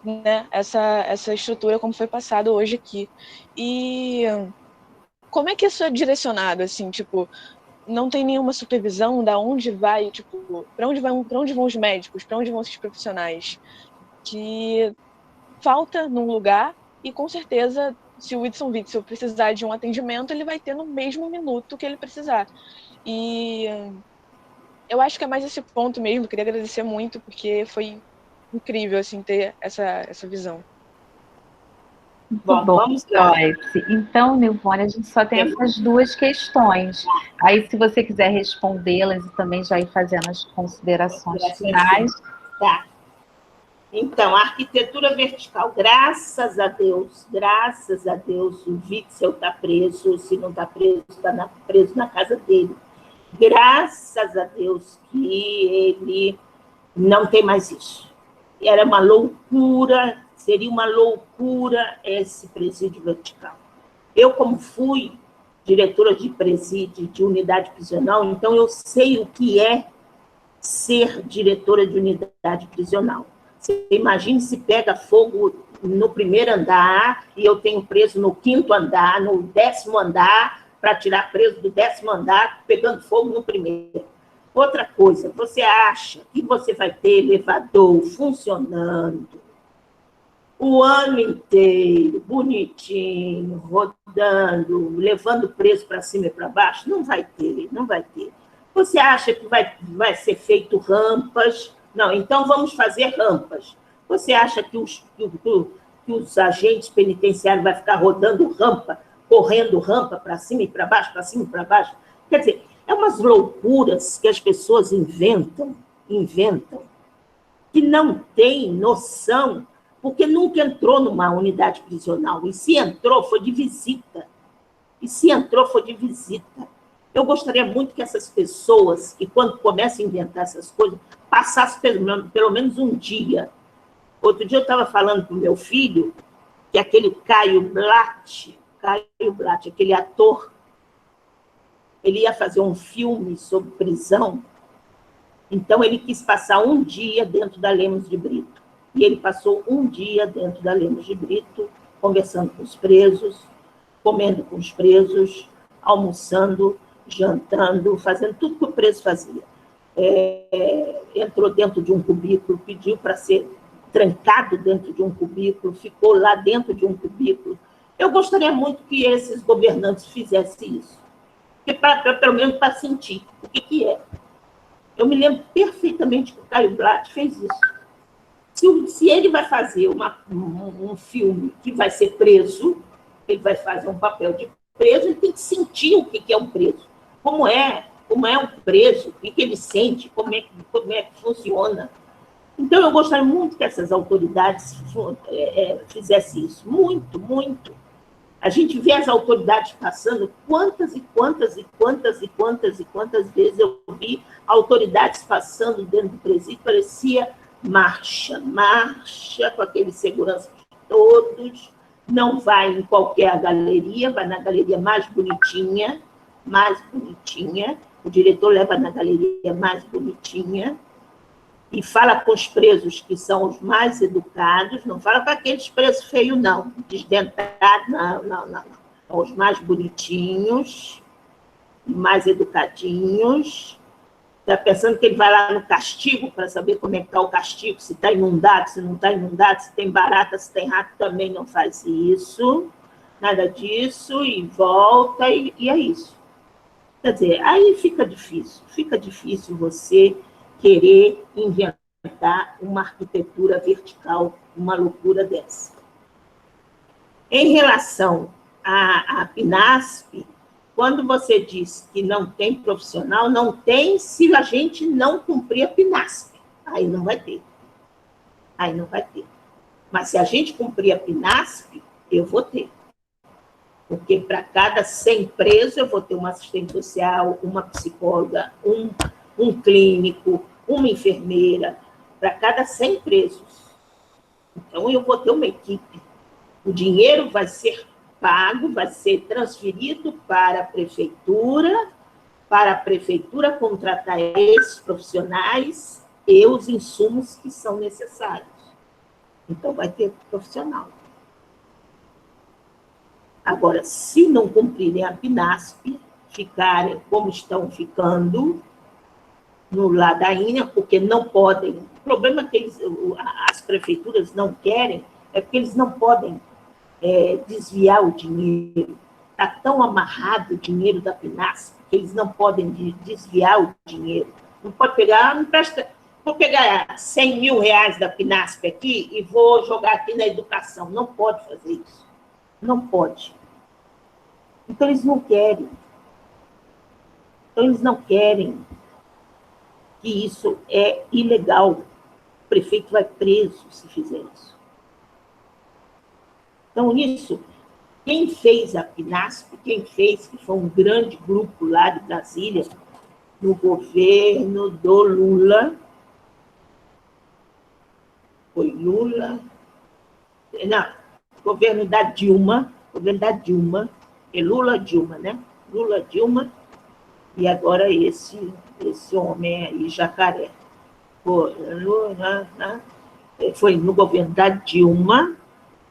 né, essa estrutura como foi passado hoje aqui. E como é que isso é direcionado, assim, tipo, não tem nenhuma supervisão da onde vai, tipo, para onde vão os médicos, para onde vão esses profissionais, que falta num lugar e com certeza se o Whitson Witzel precisar de um atendimento, ele vai ter no mesmo minuto que ele precisar. E eu acho que é mais esse ponto mesmo, queria agradecer muito, porque foi incrível, assim, ter essa visão. Bom, vamos lá. Joyce. Então, Nilvânia, a gente só tem essas duas questões. Aí, se você quiser respondê-las e também já ir fazendo as considerações finais. Tá. Então, a arquitetura vertical, graças a Deus, o Witzel está preso, se não está preso, está preso na casa dele. Graças a Deus que ele não tem mais isso. Era uma loucura, seria uma loucura esse presídio vertical. Eu, como fui diretora de presídio, de unidade prisional, então eu sei o que é ser diretora de unidade prisional. Você imagina se pega fogo no 1º andar e eu tenho preso no 5º andar, no 10º andar, para tirar preso do 10º andar, pegando fogo no 1º. Outra coisa, você acha que você vai ter elevador funcionando o ano inteiro, bonitinho, rodando, levando preso para cima e para baixo? Não vai ter, não vai ter. Você acha que vai ser feito rampas? Não, então vamos fazer rampas. Você acha que os agentes penitenciários vão ficar rodando rampa, correndo rampa para cima e para baixo, para cima e para baixo? Quer dizer, É umas loucuras que as pessoas inventam, que não têm noção, porque nunca entrou numa unidade prisional. E se entrou, foi de visita. Eu gostaria muito que essas pessoas, que quando começam a inventar essas coisas, passassem pelo menos um dia. Outro dia eu estava falando para o meu filho que aquele Caio Blatt, aquele ator, ele ia fazer um filme sobre prisão, então ele quis passar um dia dentro da Lemos de Brito. E ele passou um dia dentro da Lemos de Brito, conversando com os presos, comendo com os presos, almoçando, jantando, fazendo tudo que o preso fazia. Entrou dentro de um cubículo, pediu para ser trancado dentro de um cubículo, ficou lá dentro de um cubículo. Eu gostaria muito que esses governantes fizessem isso, pelo menos para sentir o que é. Eu me lembro perfeitamente que o Caio Blatt fez isso. Se ele vai fazer um filme que vai ser preso, ele vai fazer um papel de preso, ele tem que sentir o que é um preso. Como é um preso, o que ele sente, como é que funciona. Então, eu gostaria muito que essas autoridades fizessem isso. Muito, muito. A gente vê as autoridades passando, quantas vezes eu vi autoridades passando dentro do presídio, parecia marcha com aqueles seguranças todos, não vai em qualquer galeria, vai na galeria mais bonitinha, o diretor leva na galeria mais bonitinha, e fala com os presos que são os mais educados, não fala com aqueles presos feios, não, desdentados, não. Os mais bonitinhos, mais educadinhos. Está pensando que ele vai lá no castigo para saber como é que está o castigo, se está inundado, se não está inundado, se tem barata, se tem rato, também não faz isso, nada disso, e volta, e é isso. Quer dizer, aí fica difícil você querer inventar uma arquitetura vertical, uma loucura dessa. Em relação à PNASP, quando você diz que não tem profissional, não tem se a gente não cumprir a PNASP. Aí não vai ter. Mas se a gente cumprir a PNASP, eu vou ter. Porque para cada 100 presos, eu vou ter uma assistente social, uma psicóloga, um clínico, uma enfermeira, para cada 100 presos. Então, eu vou ter uma equipe. O dinheiro vai ser pago, vai ser transferido para a prefeitura contratar esses profissionais e os insumos que são necessários. Então, vai ter profissional. Agora, se não cumprirem a PNASP, ficarem como estão ficando, no ladainha, porque não podem. O problema que as prefeituras não querem é porque eles não podem desviar o dinheiro. Está tão amarrado o dinheiro da PNASP que eles não podem desviar o dinheiro. Não pode pegar, não presta, vou pegar 100 mil reais da PNASP aqui e vou jogar aqui na educação. Não pode fazer isso. Não pode. Então, eles não querem. Que isso é ilegal. O prefeito vai preso se fizer isso. Então, isso, quem fez a PNASP, que foi um grande grupo lá de Brasília, no governo do Lula, foi Lula, não, governo da Dilma, é Lula-Dilma, né? Lula-Dilma, e agora esse homem aí, Jacaré. Foi no governo da Dilma,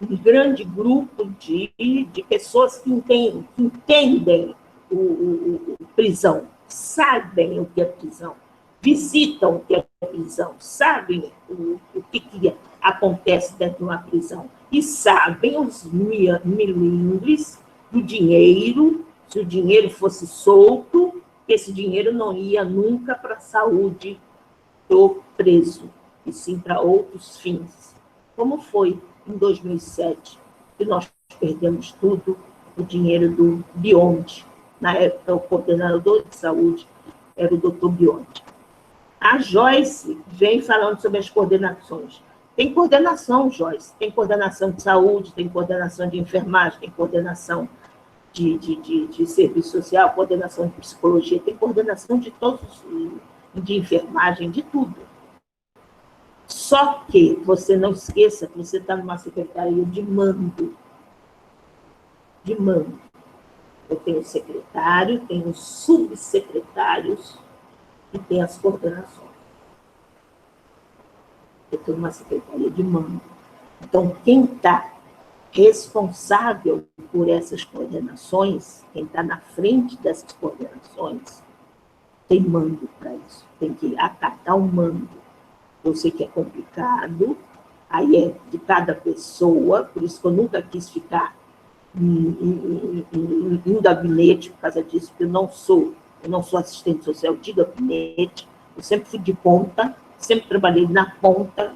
um grande grupo de pessoas que entendem o prisão, sabem o que é prisão, visitam o que é prisão, sabem o que acontece dentro de uma prisão, e sabem os milindres do dinheiro. Se o dinheiro fosse solto, esse dinheiro não ia nunca para a saúde do preso, e sim para outros fins. Como foi em 2007, que nós perdemos tudo, o dinheiro do Beyond, Na época, o coordenador de saúde era o doutor Biondi. A Joyce vem falando sobre as coordenações. Tem coordenação, Joyce, tem coordenação de saúde, tem coordenação de enfermagem, tem coordenação de serviço social, coordenação de psicologia, tem coordenação de todos, de enfermagem, de tudo. Só que você não esqueça que você está numa secretaria de mando. De mando. Eu tenho secretário, tenho subsecretários e tenho as coordenações. Eu tenho uma secretaria de mando. Então, quem está responsável por essas coordenações, quem está na frente dessas coordenações, tem mando para isso, tem que acatar o mando. Eu sei que é complicado, aí é de cada pessoa, por isso que eu nunca quis ficar em gabinete por causa disso, porque eu não sou assistente social de gabinete, eu sempre fui de ponta, sempre trabalhei na ponta,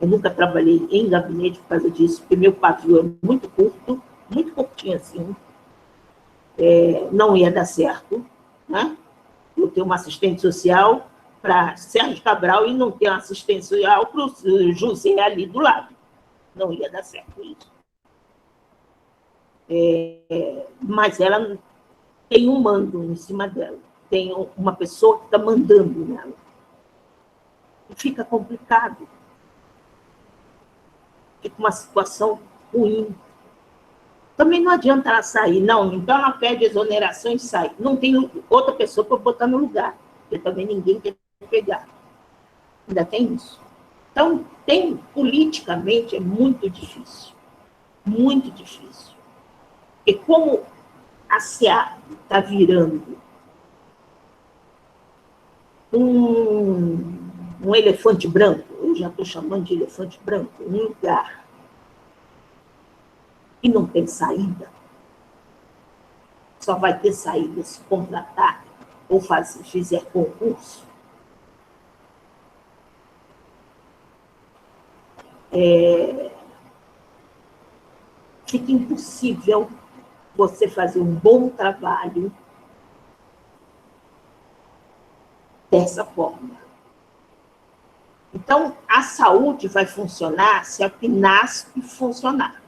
eu nunca trabalhei em gabinete por causa disso, porque meu pavio é muito curto, muito curtinho assim, não ia dar certo, né? Eu tenho uma assistente social para Sérgio Cabral e não ter uma assistente social para o José ali do lado. Não ia dar certo isso. Mas ela tem um mando em cima dela, tem uma pessoa que está mandando nela. E fica complicado. Fica uma situação ruim. Também não adianta ela sair, não, então ela pede exoneração e sai. Não tem outra pessoa para botar no lugar, porque também ninguém quer pegar. Ainda tem isso. Então, politicamente, é muito difícil. Muito difícil. Porque como a SEAP está virando um elefante branco, eu já estou chamando de elefante branco, um lugar que não tem saída, só vai ter saída se contratar ou fizer concurso, fica impossível você fazer um bom trabalho dessa forma. Então, a saúde vai funcionar se a PNASP funcionar.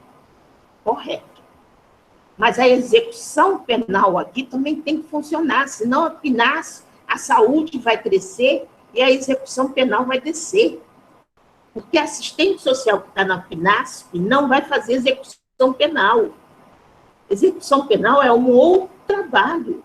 Correto. Mas a execução penal aqui também tem que funcionar, senão a PNASP, a saúde vai crescer e a execução penal vai descer. Porque a assistente social que está na PNASP não vai fazer execução penal. Execução penal é um outro trabalho.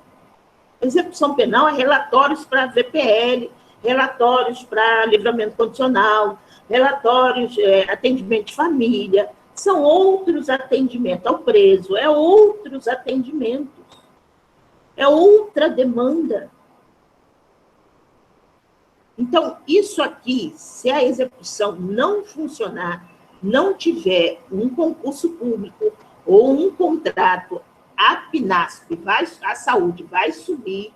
Execução penal é relatórios para a VPL, relatórios para livramento condicional, relatórios, atendimento de família, são outros atendimentos ao preso, outros atendimentos, é outra demanda. Então, isso aqui, se a execução não funcionar, não tiver um concurso público ou um contrato, a PNASP, a saúde vai subir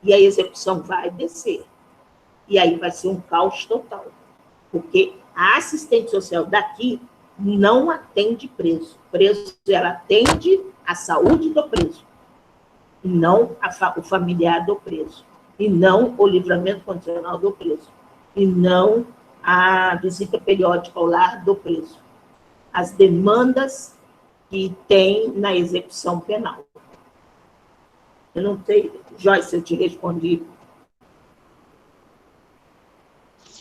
e a execução vai descer. E aí vai ser um caos total. Porque a assistente social daqui não atende preso. Preso, ela atende a saúde do preso, e não o familiar do preso, e não o livramento condicional do preso, e não a visita periódica ao lar do preso. As demandas que tem na execução penal. Eu não sei, Joyce, eu te respondi.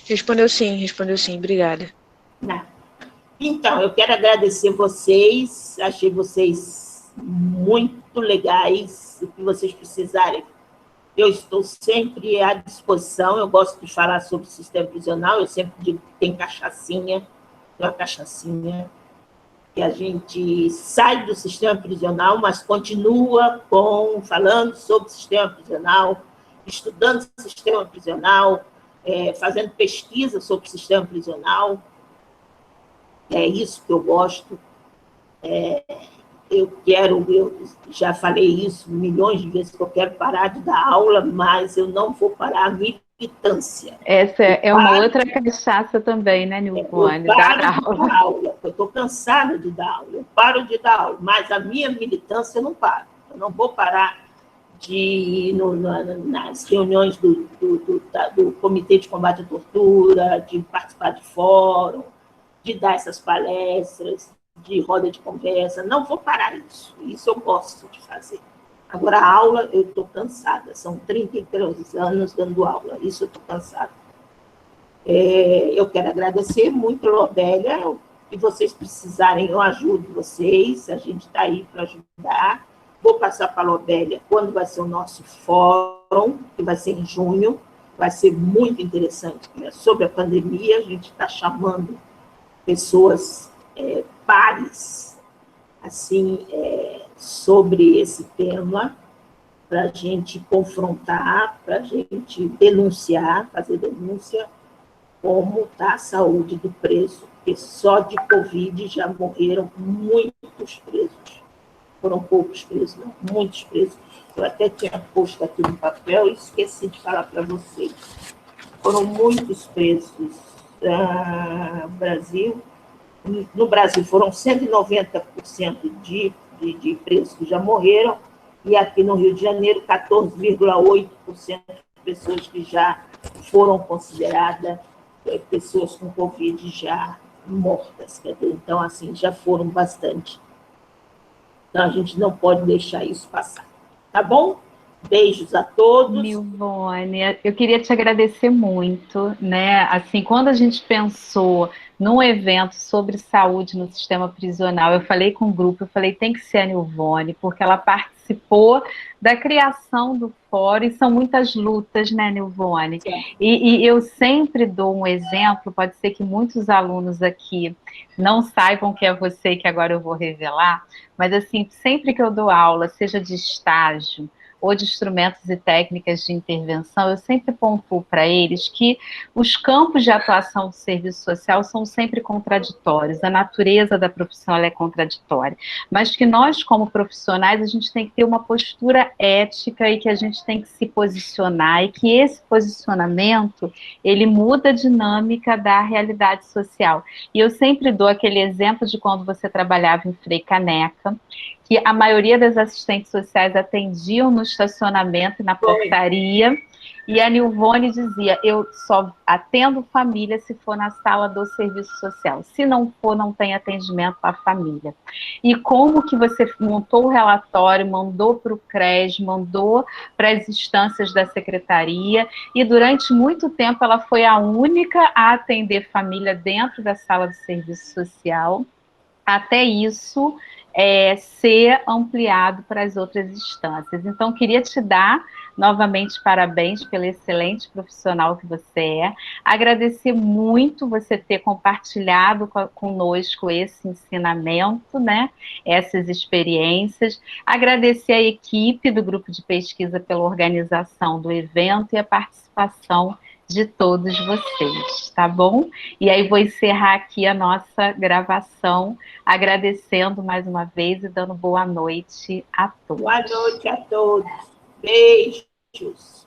Respondeu sim, obrigada. Então, eu quero agradecer vocês, achei vocês muito legais, o que vocês precisarem. Eu estou sempre à disposição, eu gosto de falar sobre o sistema prisional, eu sempre digo que tem cachaçinha, tem uma cachaçinha, que a gente sai do sistema prisional, mas continua falando sobre o sistema prisional, estudando o sistema prisional, fazendo pesquisa sobre o sistema prisional. É isso que eu gosto. Eu já falei isso milhões de vezes, que eu quero parar de dar aula, mas eu não vou parar a militância. Essa é uma outra cachaça também, né, Nilvânia? Dar aula. Eu estou cansada de dar aula, eu paro de dar aula, mas a minha militância eu não paro. Eu não vou parar de ir nas reuniões do Comitê de Combate à Tortura, de participar de fórum, de dar essas palestras, de roda de conversa. Não vou parar isso eu gosto de fazer. Agora, a aula, eu estou cansada, são 33 anos dando aula, isso eu estou cansada. Eu quero agradecer muito, Lobélia, o que vocês precisarem, eu ajudo vocês, a gente está aí para ajudar. Vou passar para a Lobélia quando vai ser o nosso fórum, que vai ser em junho, vai ser muito interessante, né? Sobre a pandemia, a gente está chamando pessoas pares, assim, sobre esse tema, para a gente confrontar, para a gente denunciar, fazer denúncia, como está a saúde do preso, porque só de Covid já morreram muitos presos. Foram poucos presos, não, muitos presos. Eu até tinha posto aqui no papel e esqueci de falar para vocês. Foram muitos presos no Brasil. No Brasil foram 190% de presos que já morreram, e aqui no Rio de Janeiro, 14,8% de pessoas que já foram consideradas pessoas com Covid já mortas. Então, assim, já foram bastante. Então, a gente não pode deixar isso passar. Tá bom? Beijos a todos. Nilvone, eu queria te agradecer muito, né? Assim, quando a gente pensou num evento sobre saúde no sistema prisional, eu falei com o grupo, eu falei, tem que ser a Nilvone, porque ela participou da criação do fórum, e são muitas lutas, né, Nilvone? E eu sempre dou um exemplo, pode ser que muitos alunos aqui não saibam que é você, que agora eu vou revelar, mas assim, sempre que eu dou aula, seja de estágio, ou de instrumentos e técnicas de intervenção, eu sempre pontuo para eles que os campos de atuação do serviço social são sempre contraditórios, a natureza da profissão ela é contraditória, mas que nós, como profissionais, a gente tem que ter uma postura ética e que a gente tem que se posicionar, e que esse posicionamento, ele muda a dinâmica da realidade social. E eu sempre dou aquele exemplo de quando você trabalhava em Frei Caneca, que a maioria das assistentes sociais atendiam no estacionamento e na portaria, e a Nilvone dizia, eu só atendo família se for na sala do serviço social, se não for, não tem atendimento à família. E como que você montou o relatório, mandou para o CRES, mandou para as instâncias da secretaria, e durante muito tempo ela foi a única a atender família dentro da sala do serviço social, até isso ser ampliado para as outras instâncias. Então, queria te dar novamente parabéns pelo excelente profissional que você é, agradecer muito você ter compartilhado conosco esse ensinamento, né, essas experiências, agradecer a equipe do grupo de pesquisa pela organização do evento e a participação de todos vocês, tá bom? E aí vou encerrar aqui a nossa gravação, agradecendo mais uma vez e dando boa noite a todos. Boa noite a todos. Beijos.